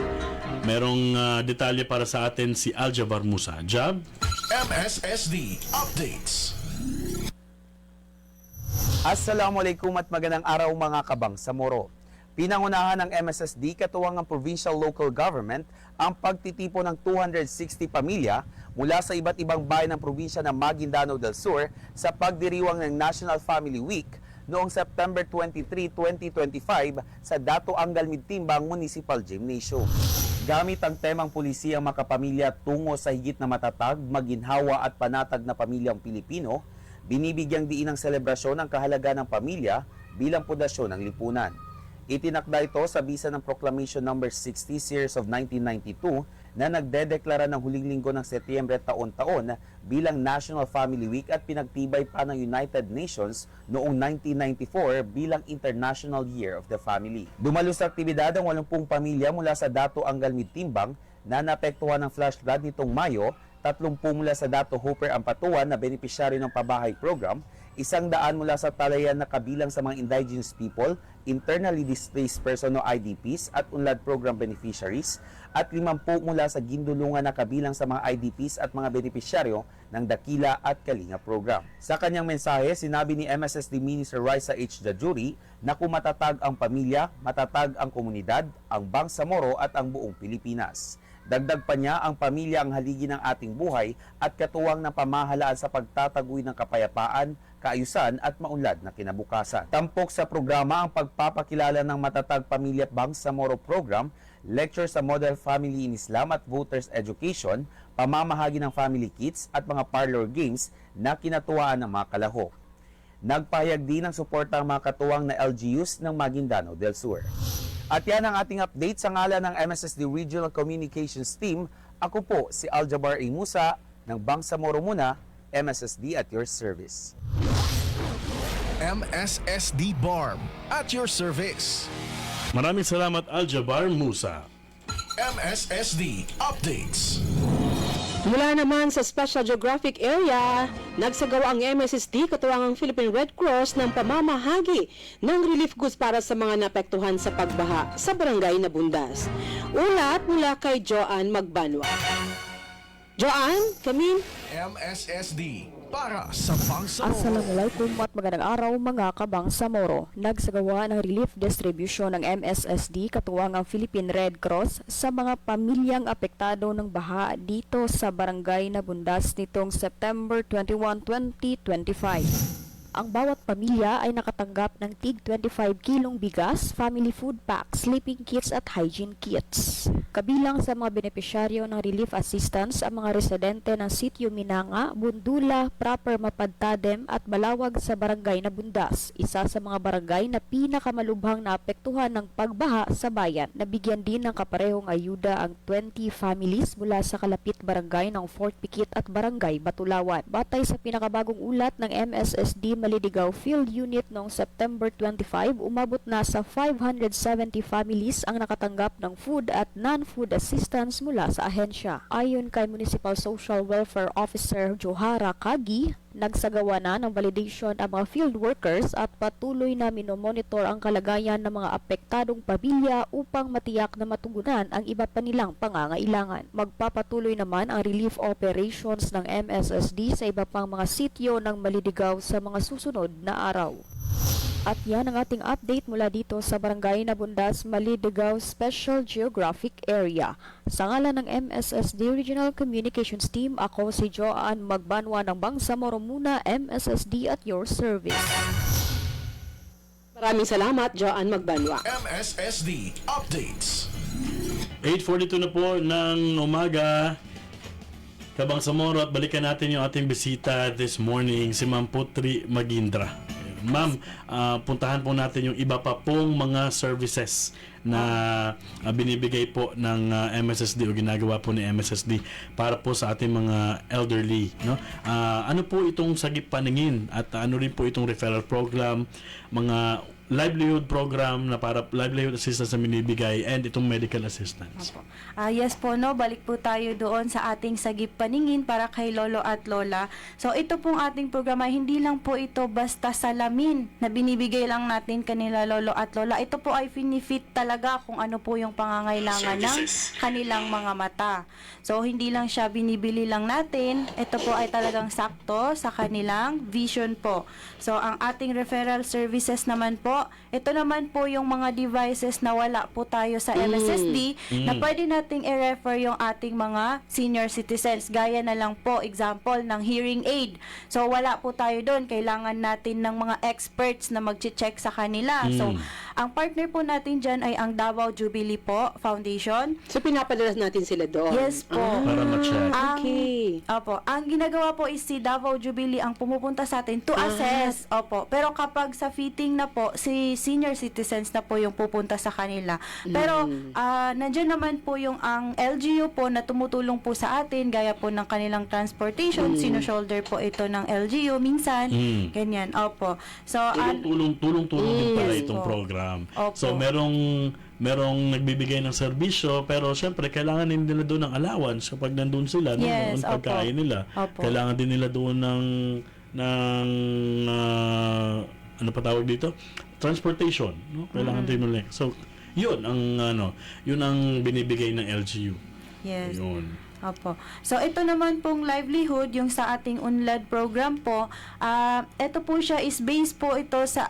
Merong detalye para sa atin si Aljabar Musa. Jab? MSSD Updates. Assalamualaikum at magandang araw mga kabangsamoro. Pinangunahan ng MSSD katuwang ang Provincial Local Government ang pagtitipon ng 260 pamilya mula sa iba't ibang bayan ng probinsya ng Maguindanao del Sur sa pagdiriwang ng National Family Week noong September 23, 2025 sa Dato Angal Midtimbang Municipal Gymnasium. Gamit ang temang pulisiyang makapamilya tungo sa higit na matatag, maginhawa at panatag na pamilyang Pilipino, binibigyang diin ang selebrasyon ng kahalaga ng pamilya bilang pundasyon ng lipunan. Itinakda ito sa bisa ng Proclamation No. 60 Series of 1992 na nagdedeklara ng huling linggo ng Setyembre taon-taon bilang National Family Week at pinagtibay pa ng United Nations noong 1994 bilang International Year of the Family. Dumalo sa aktibidad ang 80 pamilya mula sa Dato Angal Midtimbang na naapektuhan ng flash flood nitong Mayo, 30 mula sa Dato Hooper Ampatuan na benepisyaryo ng pabahay program, 100 mula sa talayan na kabilang sa mga indigenous people, internally displaced person o IDPs at UNLAD program beneficiaries, at 50 mula sa gindulungan na kabilang sa mga IDPs at mga benepisyaryo ng Dakila at Kalinga program. Sa kanyang mensahe, sinabi ni MSSD Minister Raisa H. Dajuri na kung matatag ang pamilya, matatag ang komunidad, ang Bangsamoro at ang buong Pilipinas. Dagdag pa niya, ang pamilya ang haligi ng ating buhay at katuwang ng pamahalaan sa pagtataguy ng kapayapaan, kaayusan at maunlad na kinabukasan. Tampok sa programa ang pagpapakilala ng Matatag Pamilya Bangsamoro Program, lecture sa Model Family in Islam at Voters Education, pamamahagi ng family kits at mga parlor games na kinatuwaan ng mga kalahok. Nagpahayag din ng suporta ang mga katuwang na LGUs ng Maguindanao del Sur. At yan ang ating update sa ngalan ng MSSD Regional Communications Team. Ako po si Aljabar A. Musa ng Bangsamoro Muna, MSSD at your service. MSSD BARM at your service. Maraming salamat, Aljabar Musa. MSSD Updates. Mula naman sa Special Geographic Area, nagsagawa ang MSSD katuwang ang Philippine Red Cross ng pamamahagi ng relief goods para sa mga naapektuhan sa pagbaha sa barangay na Bundas. Ulat mula kay Joanne Magbanwa. Joanne, come in. MSSD para sa Bangsamoro. Assalamualaikum at magandang araw mga kabangsamoro. Nagsagawa ng relief distribution ng MSSD katuwang ang Philippine Red Cross sa mga pamilyang apektado ng baha dito sa barangay na Bundas nitong September 21, 2025. Ang bawat pamilya ay nakatanggap ng tig 25 kilong bigas, family food packs, sleeping kits at hygiene kits. Kabilang sa mga benepisyaryo ng relief assistance ang mga residente ng Sitio Minanga, Bundula, Proper Mapadtadem at Balawag sa barangay na Bundas, isa sa mga barangay na pinakamalubhang naapektuhan ng pagbaha sa bayan. Nabigyan din ng kaparehong ayuda ang 20 families mula sa kalapit barangay ng Fort Pikit at barangay Batulawan. Batay sa pinakabagong ulat ng MSSD Malidigaw Field Unit noong September 25, umabot na sa 570 families ang nakatanggap ng food at non-food assistance mula sa ahensya. Ayon kay Municipal Social Welfare Officer Johara Kagi, nagsagawa na ng validation ang mga field workers at patuloy na minomonitor ang kalagayan ng mga apektadong pamilya upang matiyak na matugunan ang iba pa nilang pangangailangan. Magpapatuloy naman ang relief operations ng MSSD sa iba pang mga sityo ng Malidigaw sa mga susunod na araw. At yan ang ating update mula dito sa Barangay na Bundas, Malidigaw Special Geographic Area. Sa ngalan ng MSSD Regional Communications Team, ako si Joanne Magbanwa ng Bangsamoro Muna, MSSD at your service. Maraming salamat, Joanne Magbanwa. MSSD Updates. 8:42 na po ng umaga. Kabangsamoro, at balikan natin yung ating bisita this morning, si Ma'am Putri Magindra. Ma'am, puntahan po natin yung iba pa pong mga services na binibigay po ng MSSD o ginagawa po ni MSSD para po sa ating mga elderly, no? Ano po itong sagip paningin at ano rin po itong referral program, mga livelihood program na para livelihood assistance na binibigay and itong medical assistance. Yes po, no, balik po tayo doon sa ating sagip paningin para kay lolo at lola. So ito pong ating programa, hindi lang po ito basta salamin na binibigay lang natin kanila lolo at lola. Ito po ay finifit talaga kung ano po yung pangangailangan ng kanilang mga mata. So hindi lang siya binibili lang natin, ito po ay talagang sakto sa kanilang vision po. So ang ating referral services naman po, ito naman po yung mga devices na wala po tayo sa MSSD na pwede nating i-refer yung ating mga senior citizens. Gaya na lang po, example, ng hearing aid. So, wala po tayo doon. Kailangan natin ng mga experts na mag-check sa kanila. So, ang partner po natin dyan ay ang Davao Jubilee po Foundation. So, pinapadala natin sila doon? Yes po. Para ma-check. Okay. Opo. Ang ginagawa po is si Davao Jubilee ang pumupunta sa atin to assess. Opo. Pero kapag sa fitting na po, si senior citizens na po yung pupunta sa kanila. Pero nandiyan naman po yung ang LGU po na tumutulong po sa atin gaya po ng kanilang transportation. Sino-shoulder po ito ng LGU minsan. Ganyan. Opo. So, Tulong-tulong din pala Yes itong po. program. Opo. So merong nagbibigay ng serbisyo pero syempre kailangan din nila doon ng allowance kapag nandun sila, Yes, ng pagkain opo. nila. Opo. Kailangan din nila doon ng ano pa tawag dito? Transportation, no? Kailangan din nila. So, yun ang binibigay ng LGU. yes. Yun. Opo. So, ito naman pong livelihood, yung sa ating UNLAD program po, ito po siya is based po ito sa,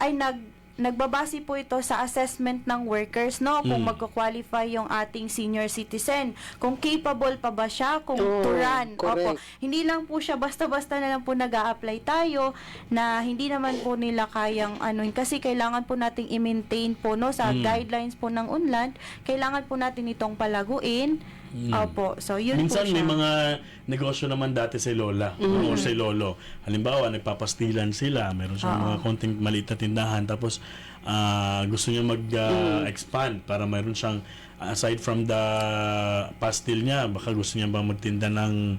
nagbabase po ito sa assessment ng workers, no? Kung magko-qualify yung ating senior citizen. Kung capable pa ba siya, kung to run. Opo. correct. Hindi lang po siya basta-basta na lang po nag-a-apply tayo na hindi naman po nila kayang kasi kailangan po nating i-maintain po, no? Sa guidelines po ng UNLAD, kailangan po natin itong palaguin Opo. So, yun Minsan po siya. may mga negosyo naman dati si Lola o si Lolo. Halimbawa, nagpapastilan sila, meron siyang mga konting maliit na tindahan, tapos gusto niya mag-expand para meron siyang, aside from the pastil niya, baka gusto niya bang magtinda ng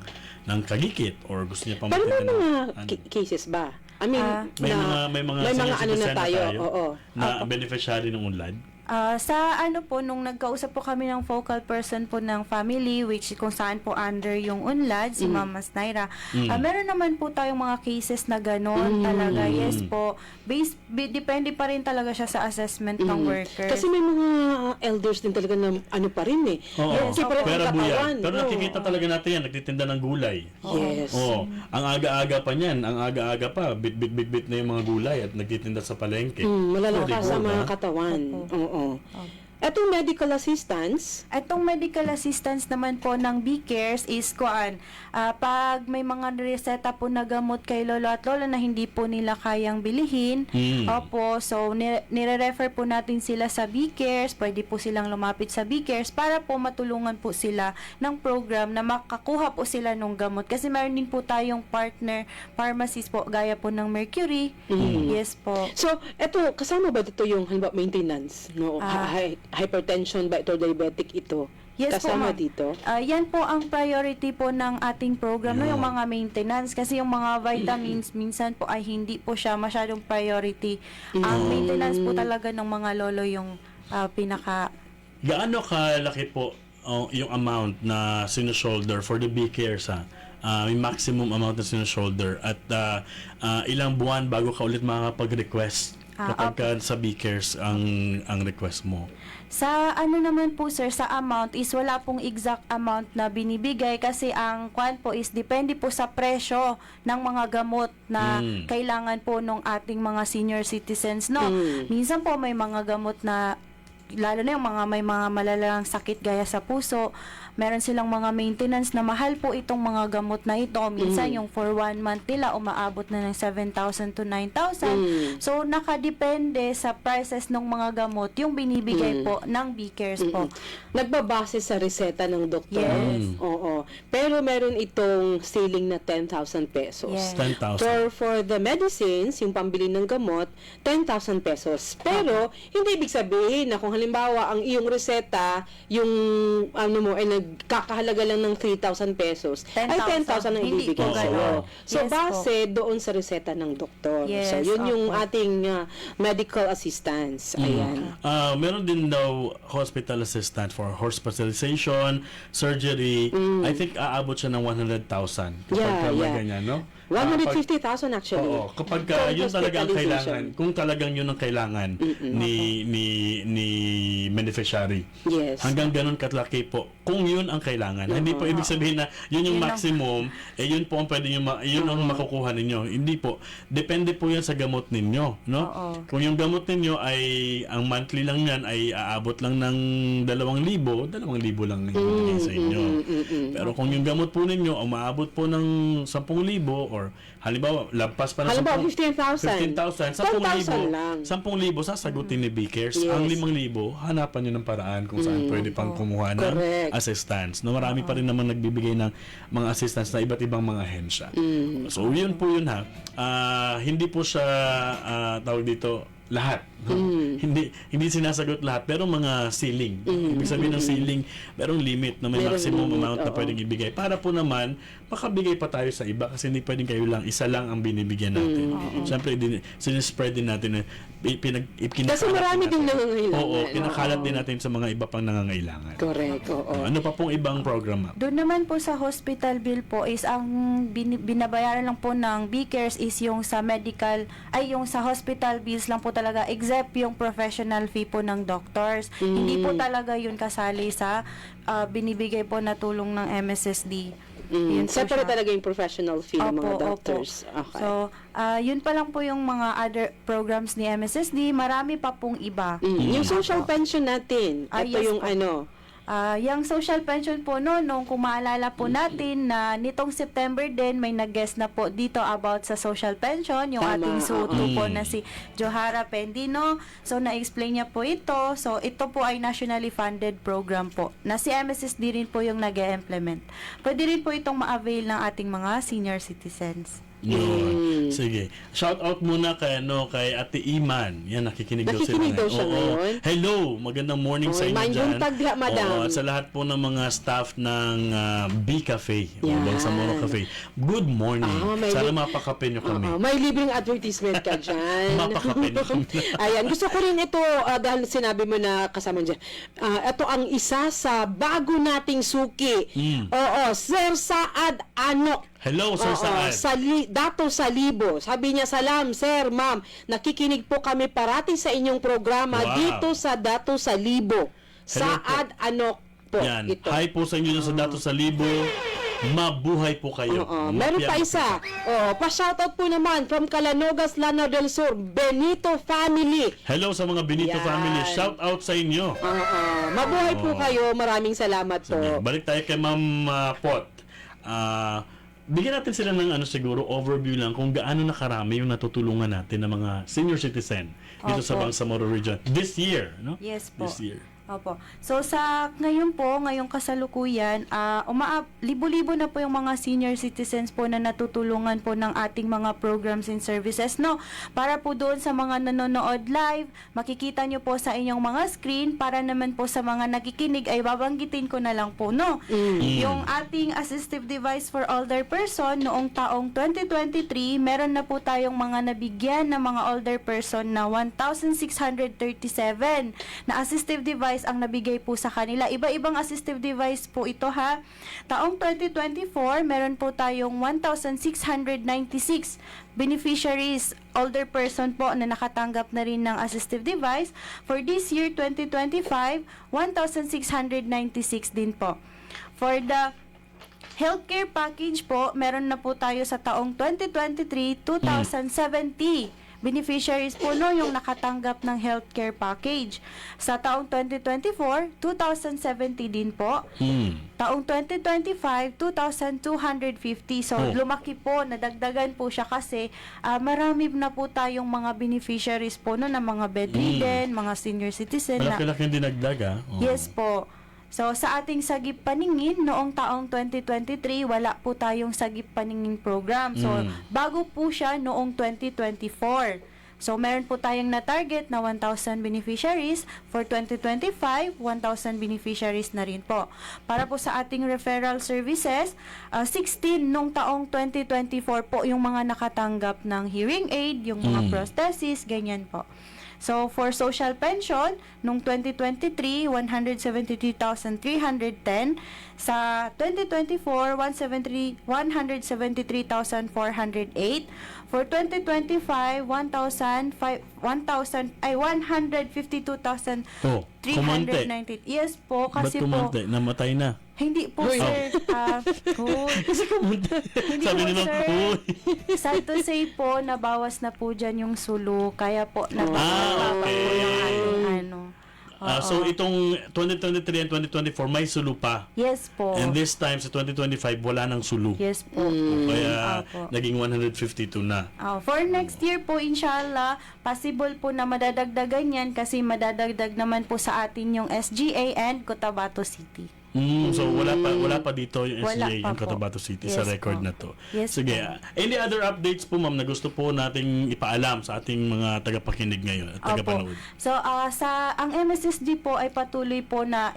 kagikit or gusto niya pang Pero may magtinda mga cases ba? I mean, may mga may mga senior ano na citizen tayo. Oo. na beneficiary ng unlad. Sa ano po, nung nagkausap po kami ng focal person po ng family, which kung saan po under yung UNLAD, si Mama Naira, meron naman po tayong mga cases na gano'n talaga. Yes po. Depende pa rin talaga siya sa assessment ng worker. Kasi may mga elders din talaga na ano pa rin eh. Oo. Yes, pa rin Pero ang buyan. katawan. Pero Oo. nakikita talaga natin yan, nagtitinda ng gulay. Yes. Oo. Ang aga-aga pa niyan, ang aga-aga pa, bit na yung mga gulay at nagtitinda sa palengke. Malalakas Pwede sa po mga ba? katawan. Oo. Etong medical assistance, Itong medical assistance naman po ng B-Cares is pag may mga reseta po na gamot kay lolo at lola na hindi po nila kayang bilihin, opo, so nire-refer po natin sila sa B-Cares, pwede po silang lumapit sa B-Cares para po matulungan po sila ng program na makakuha po sila ng gamot. Kasi meron din po tayong partner pharmacies po, gaya po ng Mercury. Yes po. so eto kasama ba dito yung halimbawa maintenance, no? Hypertension ba ito, diabetic ito? Yes po, Kasama ma'am. dito? Yan po ang priority po ng ating program, no, yung mga maintenance. Kasi yung mga vitamins, minsan po ay hindi po siya masyadong priority. Ang maintenance po talaga ng mga lolo yung pinaka... Gaano kalaki po yung amount na sinushoulder for the B-Cares, ha? May maximum amount na sinushoulder at ilang buwan bago ka ulit makakapag-request kapag ka sa B-Cares ang request mo? Sa ano naman po sir, sa amount is wala pong exact amount na binibigay kasi ang kwan po is depende po sa presyo ng mga gamot na kailangan po ng ating mga senior citizens, no? Minsan po may mga gamot na lalo na yung may mga malalalang sakit gaya sa puso, meron silang mga maintenance na mahal po itong mga gamot na ito. Minsan yung for 1 month nila umaabot na ng 7,000 to 9,000. So nakadepende sa prices ng mga gamot yung binibigay po ng B-Cares po. Nagbabase sa reseta ng doktor. Yes. Oo. Pero meron itong ceiling na 10,000 pesos. Yes. 10,000. For the medicines, yung pambili ng gamot, 10,000 pesos. Pero, hindi ibig sabihin na kung halimbawa ang iyong reseta, yung ano mo, ay nagkakahalaga lang ng 3,000 pesos, ay 10,000 ang Hindi ibibigay po sa'yo. ganun. So, Yes base doon sa reseta ng doktor. Yes, So, yun yung opo. ating medical assistance. Ayan. Meron din daw hospital assistant for hospitalization, surgery. I think aabot siya ng 100,000 kapag Yeah, may yeah. ganyan, no? 150,000 actually. Oo, kapag For yun talaga ang hospitalization. kailangan, kung talagang yun ang kailangan ni beneficiary. Yes. Hanggang ganun katlaki po. Kung yun ang kailangan. Hindi po ibig sabihin na yun yung Yun ang- maximum, yun po ang pwede yun ang makukuha ninyo. Hindi po. Depende po yan sa gamot ninyo, no? Kung yung gamot ninyo ay ang monthly lang yan ay aabot lang ng 2,000, 2,000 lang ibibigay sa inyo. Pero kung yung gamot po ninyo umaabot po ng 10,000 or halimbawa lampas pa ng Halimbawa, 15,000, 10,000 lang. 10,000 sasagutin ni B-Cares. Yes. Ang 5,000, hanapan nyo ng paraan kung saan pwede pang kumuha ng Correct. assistance. No, marami pa rin naman nagbibigay ng mga assistance na iba't ibang mga ahensya. So, yun po yun ha. Hindi po siya tawag dito lahat. Hindi sinasagot lahat, pero mga ceiling. Ibig sabihin ng ceiling, merong limit na may Merong maximum limit, amount na oo. pwedeng ibigay. Para po naman, makabigay pa tayo sa iba kasi hindi pwedeng kayo lang, isa lang ang binibigyan natin. Siyempre, sinispread din natin, Kasi marami ding nangangailangan. Oo, kinakalat din natin sa mga iba pang nangangailangan. Correct, oo. Ano pa pong ibang program, ma'am? Doon naman po sa hospital bill po is ang binabayaran lang po ng B-Cares is yung sa medical, ay yung sa hospital bills lang po talaga, except yung professional fee po ng doctors. Hindi po talaga yun kasali sa binibigay po na tulong ng MSSD. Yun po Separate siya. talaga yung professional fee ng mga Opo, doctors. opo. Okay. So, yun pa lang po yung mga other programs ni MSSD. Marami pa pong iba. Yung social pension natin, Ah, ito yes yung po. ano, Yung social pension po nung kung maalala po natin na nitong September din may nag-guest na po dito about sa social pension, yung Tama, ating suto oo. po na si Johara Pendino. So na-explain niya po ito. So ito po ay nationally funded program po na si MSSD rin po yung nag-implement. Pwede rin po itong ma-avail ng ating mga senior citizens. Yun. Sige. Shout out muna kay Ate Iman. Yan, nakikinig daw Nakikinig daw siya Oo. ngayon. Hello, magandang morning sa inyo May dyan. buntag diha, madam. Oo, at sa lahat po ng mga staff ng B Cafe, o Yan. Bangsamoro Cafe. Good morning. May Sana li- mapakape nyo kami. May libreng advertisement ka dyan. Mapakape nyo kami. Ayan, gusto ko rin ito, dahil sinabi mo na kasama dyan, ito ang isa sa bago nating suki. Oo, Sir Saad Anok. Hello, Sir Oo, Saad. Dato Salibo. Sabi niya, salam, sir, ma'am. Nakikinig po kami parati sa inyong programa Wow. dito sa Dato Salibo. Saad Anok po. Yan. Ito. Hi po sa inyo dun sa Dato Salibo. Mabuhay po kayo. Oo. Meron pa isa. Pa-shoutout po naman from Calanogas, Lanao del Sur, Benito family. Hello sa mga Benito Yan. family. Shout out sa inyo. Mabuhay po kayo. Maraming salamat po. Sige, balik tayo kay Ma'am Pot. Bigyan natin sila ng siguro overview lang kung gaano nakarami yung natutulungan natin ng mga senior citizen dito sa Opo. Bangsamoro region this year, no? Yes po. This year. Opo. So sa ngayong kasalukuyan, libo-libo na po yung mga senior citizens po na natutulungan po ng ating mga programs and services, no? Para po doon sa mga nanonood live, makikita nyo po sa inyong mga screen, para naman po sa mga nakikinig ay babanggitin ko na lang po, no? Yung ating assistive device for older person noong taong 2023, meron na po tayong mga nabigyan ng mga older person na 1,637 na assistive device ang nabigay po sa kanila. Iba-ibang assistive device po ito, ha. Taong 2024, meron po tayong 1,696 beneficiaries, older person po na nakatanggap na rin ng assistive device. For this year, 2025, 1,696 din po. For the healthcare package po, meron na po tayo sa taong 2023, 2,070 beneficiaries po no yung nakatanggap ng healthcare package. Sa taong 2024, 2,070 din po. Taong 2025, 2,250. So, lumaki po, nadagdagan po siya kasi marami na po tayong mga beneficiaries po no, na mga bedridden, mga senior citizen. Malaki-laki yung dinagdag, Oo. Yes po. So, sa ating Sagip Paningin, noong taong 2023, wala po tayong Sagip Paningin program. So, bago po siya noong 2024. So, meron po tayong na-target na 1,000 beneficiaries. For 2025, 1,000 beneficiaries na rin po. Para po sa ating referral services, 16 nung taong 2024 po yung mga nakatanggap ng hearing aid, yung mga prosthesis, ganyan po. So, for social pension, nung 2023, 173,310. Sa 2024, 173,408. For 2025, 152,390. Yes po, Ba't kasi po, kumante? Namatay na. hindi po, Uy. sir. Kasi kumante. Hindi Sabi po, nila, sir. uy. Sad to say po, nabawas na po dyan yung sulo. Kaya po, nabawas okay. po yung ating ano. So, itong 2023 and 2024, may sulu pa. Yes po. And this time, sa 2025, wala nang sulu. Yes po. Kaya, Opo. naging 152 na. For next year po, inshallah, possible po na madadagdagan yan kasi madadagdag naman po sa atin yung SGA and Cotabato City. So wala pa dito yung Wala SGA pa yung po. Cotabato City sa Yes record po. na to. Yes Sige, po. any other updates po ma'am na gusto po nating ipaalam sa ating mga tagapakinig ngayon at tagapanood? So, ang MSSD po ay patuloy po na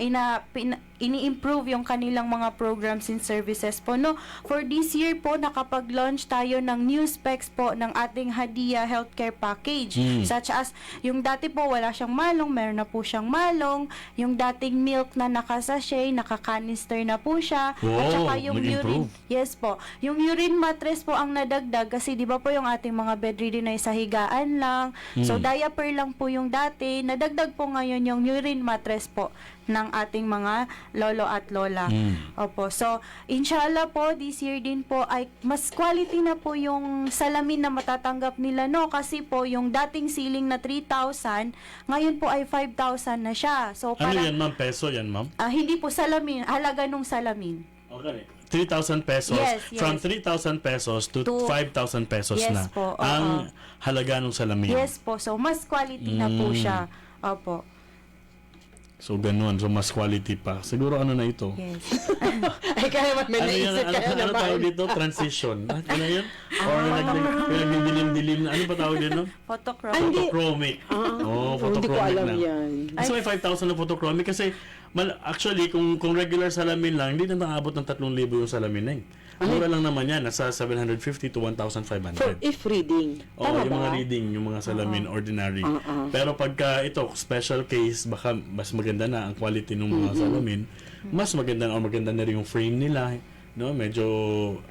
ini-improve yung kanilang mga programs and services po, no? For this year po, nakapag-launch tayo ng new specs po ng ating Hadia Healthcare Package. Such as, yung dati po wala siyang malong, meron na po siyang malong. Yung dating milk na nakasachet, nakakanister na po siya. Wow, At saka yung nag-improve. urine. Yes po. Yung urine mattress po ang nadagdag kasi di ba po yung ating mga bedridden ay sa higaan lang. So, diaper lang po yung dati. Nadagdag po ngayon yung urine mattress po ng ating mga lolo at lola. Opo. So, inshallah po, this year din po ay mas quality na po yung salamin na matatanggap nila, no? Kasi po, yung dating ceiling na 3,000, ngayon po ay 5,000 na siya. So, Ano parang, yan, ma'am? Peso yan, ma'am? hindi po salamin, halaga nung salamin. Okay. 3,000 pesos. Yes, yes. From 3,000 pesos to 5,000 pesos Yes na. po, Ang halaga ng salamin. Yes po. So, mas quality na po siya. Opo. So, ganun. So, mas quality pa. Siguro ano na ito? Yes. Ay, kaya may Ano yan? naisip kaya Ano naman. tawag dito? Transition. Ano yun? Or nagdidilim-dilim. Ano pa tawag din? No? Photochrome. Photochromic. Hindi ko photochromic alam na. yan. Gusto may 5,000 na photochromic kasi actually kung regular salamin lang, hindi na naabot ng 3,000 yung salamin na yun. Mura lang naman yan, nasa 750 to 1,500. For if reading. Oo, Tama yung ba? mga reading, yung mga salamin, ordinary. Pero pagka ito, special case, baka mas maganda na ang quality ng mga salamin. Mas maganda na, o maganda na rin yung frame nila. No? Medyo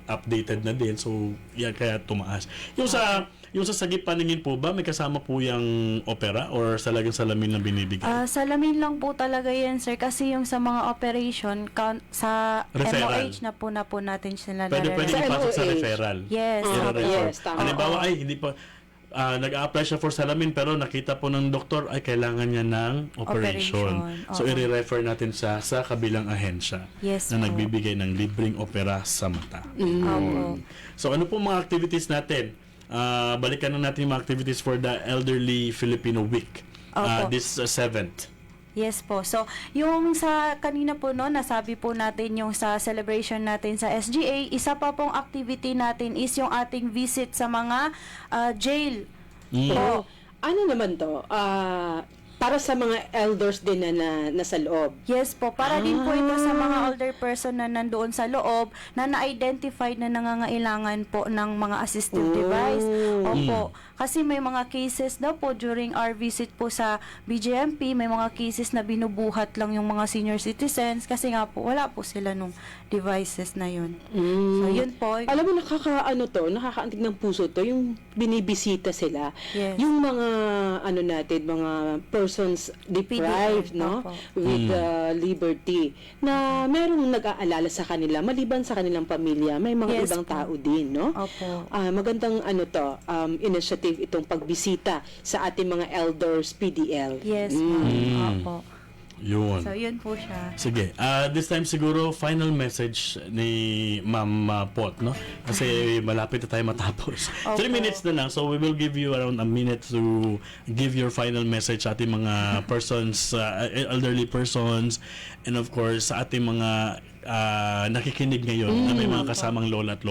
updated na din. So, yan kaya tumaas. Yung sa sagip paningin po ba, may kasama po yung opera or talagang salamin na binibigay? Salamin lang po talaga yan, sir. Kasi yung sa mga operation, sa Referral. MOH na po natin sila Pwede nare- Sa ipasok sa MOH. referral. Yes. I-refer. Yes, tama. Halimbawa, ay, hindi pa, nag-a-apply siya for salamin pero nakita po ng doktor ay kailangan niya ng operation. Operation, So, oo. i-refer natin sa kabilang ahensya Yes na po. nagbibigay ng libreng opera sa mata. Opo. So, ano po mga activities natin? Balikan na natin yung mga activities for the Elderly Filipino Week. Opo. This 7th. Yes po. So, yung sa kanina po no, nasabi po natin yung sa celebration natin sa SGA, isa pa pong activity natin is yung ating visit sa mga jail. So, ano naman to? Para sa mga elders din na nasa loob. Yes po, para din po ito sa mga older person na nandoon sa loob na na-identify na nangangailangan po ng mga assistive device. Opo, kasi may mga cases daw po during our visit po sa BJMP, may mga cases na binubuhat lang yung mga senior citizens kasi nga po wala po sila nung devices na yun. So yun po. Alam mo, nakakaantig ng puso to, yung binibisita sila. Yes. Yung mga, mga persons deprived, no? Opo. With liberty. Na merong nag-aalala sa kanila, maliban sa kanilang pamilya, may mga Yes ibang po. tao din, no? Opo. Magandang initiative itong pagbisita sa ating mga elders PDL. Yes po. Opo. Yun. So yun po siya. Sige. This time siguro final message ni Ma'am Pot, no? Kasi malapit na tayo matapos. 3 Opo. minutes na lang. So we will give you around a minute to give your final message sa ating mga persons, elderly persons, and of course sa ating mga nakikinig ngayon na may mga kasamang lola at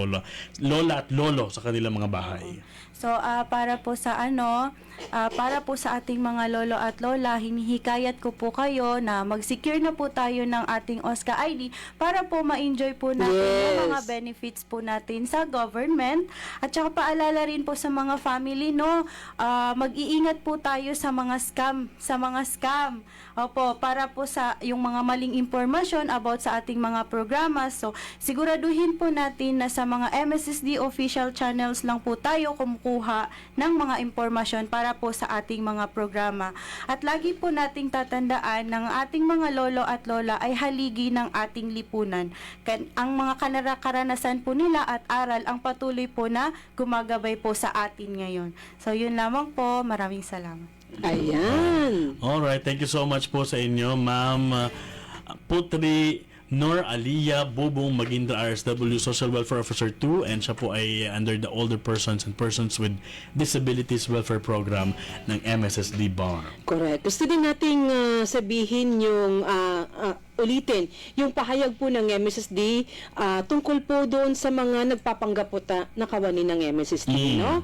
lolo sa kanilang mga bahay. So, para po sa ating mga lolo at lola, hinihikayat ko po kayo na mag-secure na po tayo ng ating OSCA ID para po ma-enjoy po natin yung mga benefits po natin sa government. At saka paalala rin po sa mga family, no, mag-iingat po tayo sa mga scam. Opo, para po sa yung mga maling impormasyon about sa ating mga programa. So, siguraduhin po natin na sa mga MSSD official channels lang po tayo kumukuha ng mga impormasyon para po sa ating mga programa. At lagi po nating tatandaan ng ating mga lolo at lola ay haligi ng ating lipunan. Ang mga karanasan po nila at aral ang patuloy po na gumagabay po sa atin ngayon. So, yun lamang po. Maraming salamat. Ayan. Alright, thank you so much po sa inyo, Ma'am Putri Nor Aliyah Bubong Magindra, RSW Social Welfare Officer 2, and siya po ay under the Older Persons and Persons with Disabilities Welfare Program ng MSSD BAR. Correct. Gusto din nating sabihin yung ulitin yung pahayag po ng MSSD tungkol po doon sa mga nagpapanggap po na kawani ng MSSD, no?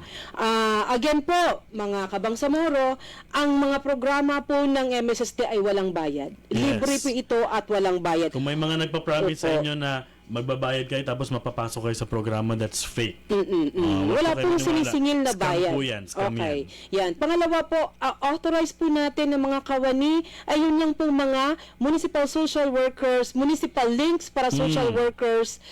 Again po, mga kabangsamoro, ang mga programa po ng MSSD ay walang bayad. Yes. Libre po ito at walang bayad. Kung may mga nagpa-promise sa Opo. inyo na magbabayad kayo tapos mapapasok kayo sa programa, that's fake. Wala pong sinisingil na Scam bayad. po yan, scam Okay. Yan. Pangalawa po, authorize po natin ng mga kawani ay yun lang po mga municipal social workers, municipal links para social workers,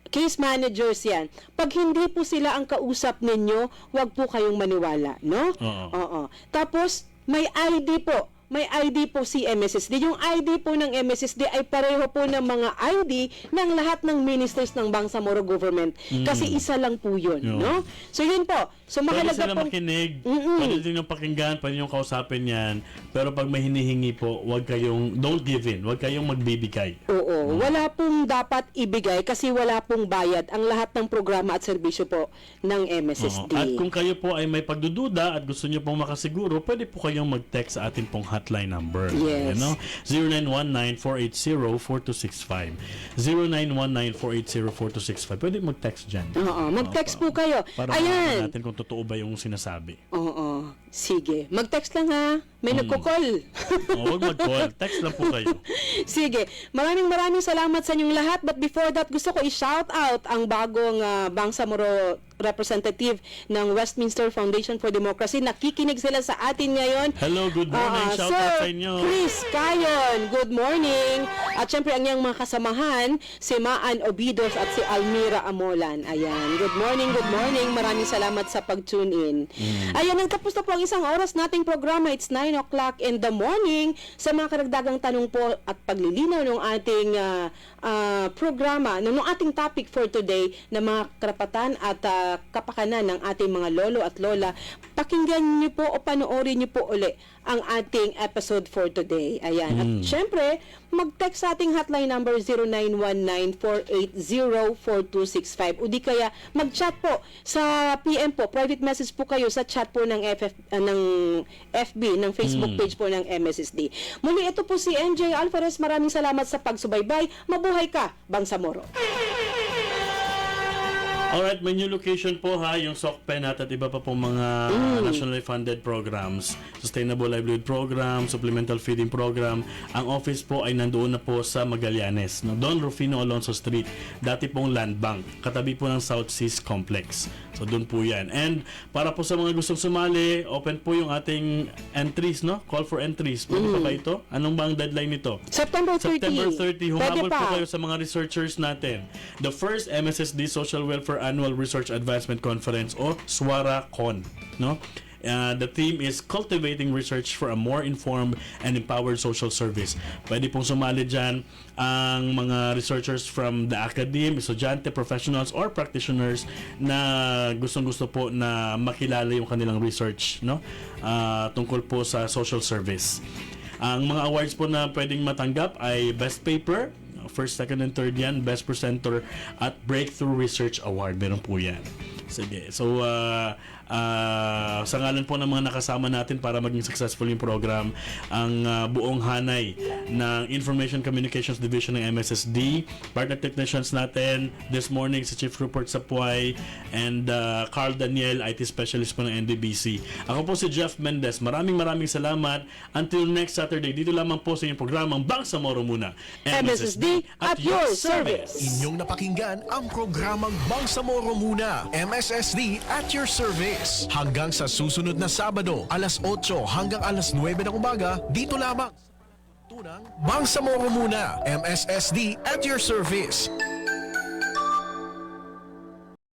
case managers yan. Pag hindi po sila ang kausap ninyo, wag po kayong maniwala, no? Oo. Oo. Tapos, may ID po. may ID po si MSSD. Yung ID po ng MSSD ay pareho po ng mga ID ng lahat ng ministers ng Bangsamoro government. Kasi isa lang po yun, Yeah. no? So yun po. So Pwede mahalaga sila po. makinig, pwede din yung pakinggan, pwede yung kausapin yan. Pero pag may hinihingi po, don't give in, huwag kayong magbibigay. Oo, wala pong dapat ibigay kasi wala pong bayad ang lahat ng programa at serbisyo po ng MSSD. Oo. At kung kayo po ay may pagdududa at gusto nyo pong makasiguro, pwede po kayong mag-text sa atin pong hotline number. Yes. 0919-480-4265. 0919-480-4265. Pwede mag-text dyan. Oo, mag-text po kayo. Para Ayan. malaman natin kung totoo ba yung sinasabi. Oo, sige. Mag-text lang ha. May nagko-call. Huwag mag-call. Text lang po kayo. Sige, maraming salamat sa inyong lahat. But before that, gusto ko i-shout out ang bagong Bangsamoro representative ng Westminster Foundation for Democracy. Nakikinig sila sa atin ngayon. Hello, good morning. Shout Sir out sa inyo. Chris Cayon, good morning. At syempre ang iyang mga kasamahan, si Maan Obidos at si Almira Amolan. Ayan, good morning, good morning. Maraming salamat sa pag-tune in. Ayan, nagtapos na po ang isang oras nating programa. It's 9 o'clock in the morning. Sa mga karagdagang tanong po at paglilinaw ng ating programa, ng ating topic for today na mga karapatan at kapakanan ng ating mga lolo at lola, pakinggan niyo po o panoorin niyo po uli ang ating episode for today. Ayan. At syempre, mag-text sa ating hotline number 0919-480-4265 o di kaya mag-chat po sa PM po, private message po kayo sa chat po ng ng FB, ng Facebook page po ng MSSD. Muli, ito po si MJ Alvarez. Maraming salamat sa pagsubaybay. Mabuhay ka, Bangsamoro. Alright, may new location po ha, yung SOCPEN at iba pa pong mga nationally funded programs, Sustainable Livelihood Program, Supplemental Feeding Program. Ang office po ay nandoon na po sa Magallanes, no? Don Rufino Alonso Street, dati pong land bank, katabi po ng South Seas Complex. So doon po yan. And para po sa mga gustong sumali, open po yung ating entries, no? Call for entries. Pwede pa ba ito? Anong ba ang deadline nito? September 30. September 30. Humabol Pwede po pa. kayo sa mga researchers natin. The first MSSD Social Welfare Annual Research Advancement Conference o SWARA-CON, no? The theme is Cultivating Research for a More Informed and Empowered Social Service. Pwede pong sumali dyan ang mga researchers from the academe, estudyante, professionals, or practitioners na gustong-gusto po na makilala yung kanilang research, no? Tungkol po sa social service. Ang mga awards po na pwedeng matanggap ay Best Paper, First, Second, and Third yan, Best Presenter, at Breakthrough Research Award. Meron po yan. Sige. So, sa ngalan po ng mga nakasama natin para maging successful yung program, ang buong hanay ng Information Communications Division ng MSSD, partner technicians natin this morning si Chief Rupert Sapuay and Carl Daniel, IT specialist po ng NDBC. Ako po si Jeff Mendez. Maraming salamat. Until next Saturday, dito lamang po sa inyong programang Bangsamoro Muna. MSSD at your service. Inyong napakinggan ang programang Bangsamoro Muna, MSSD at your service. Hanggang sa susunod na Sabado, alas 8 hanggang alas 9 ng umaga, dito lamang. Tunang Bangsamoro Muna, MSSD at your service.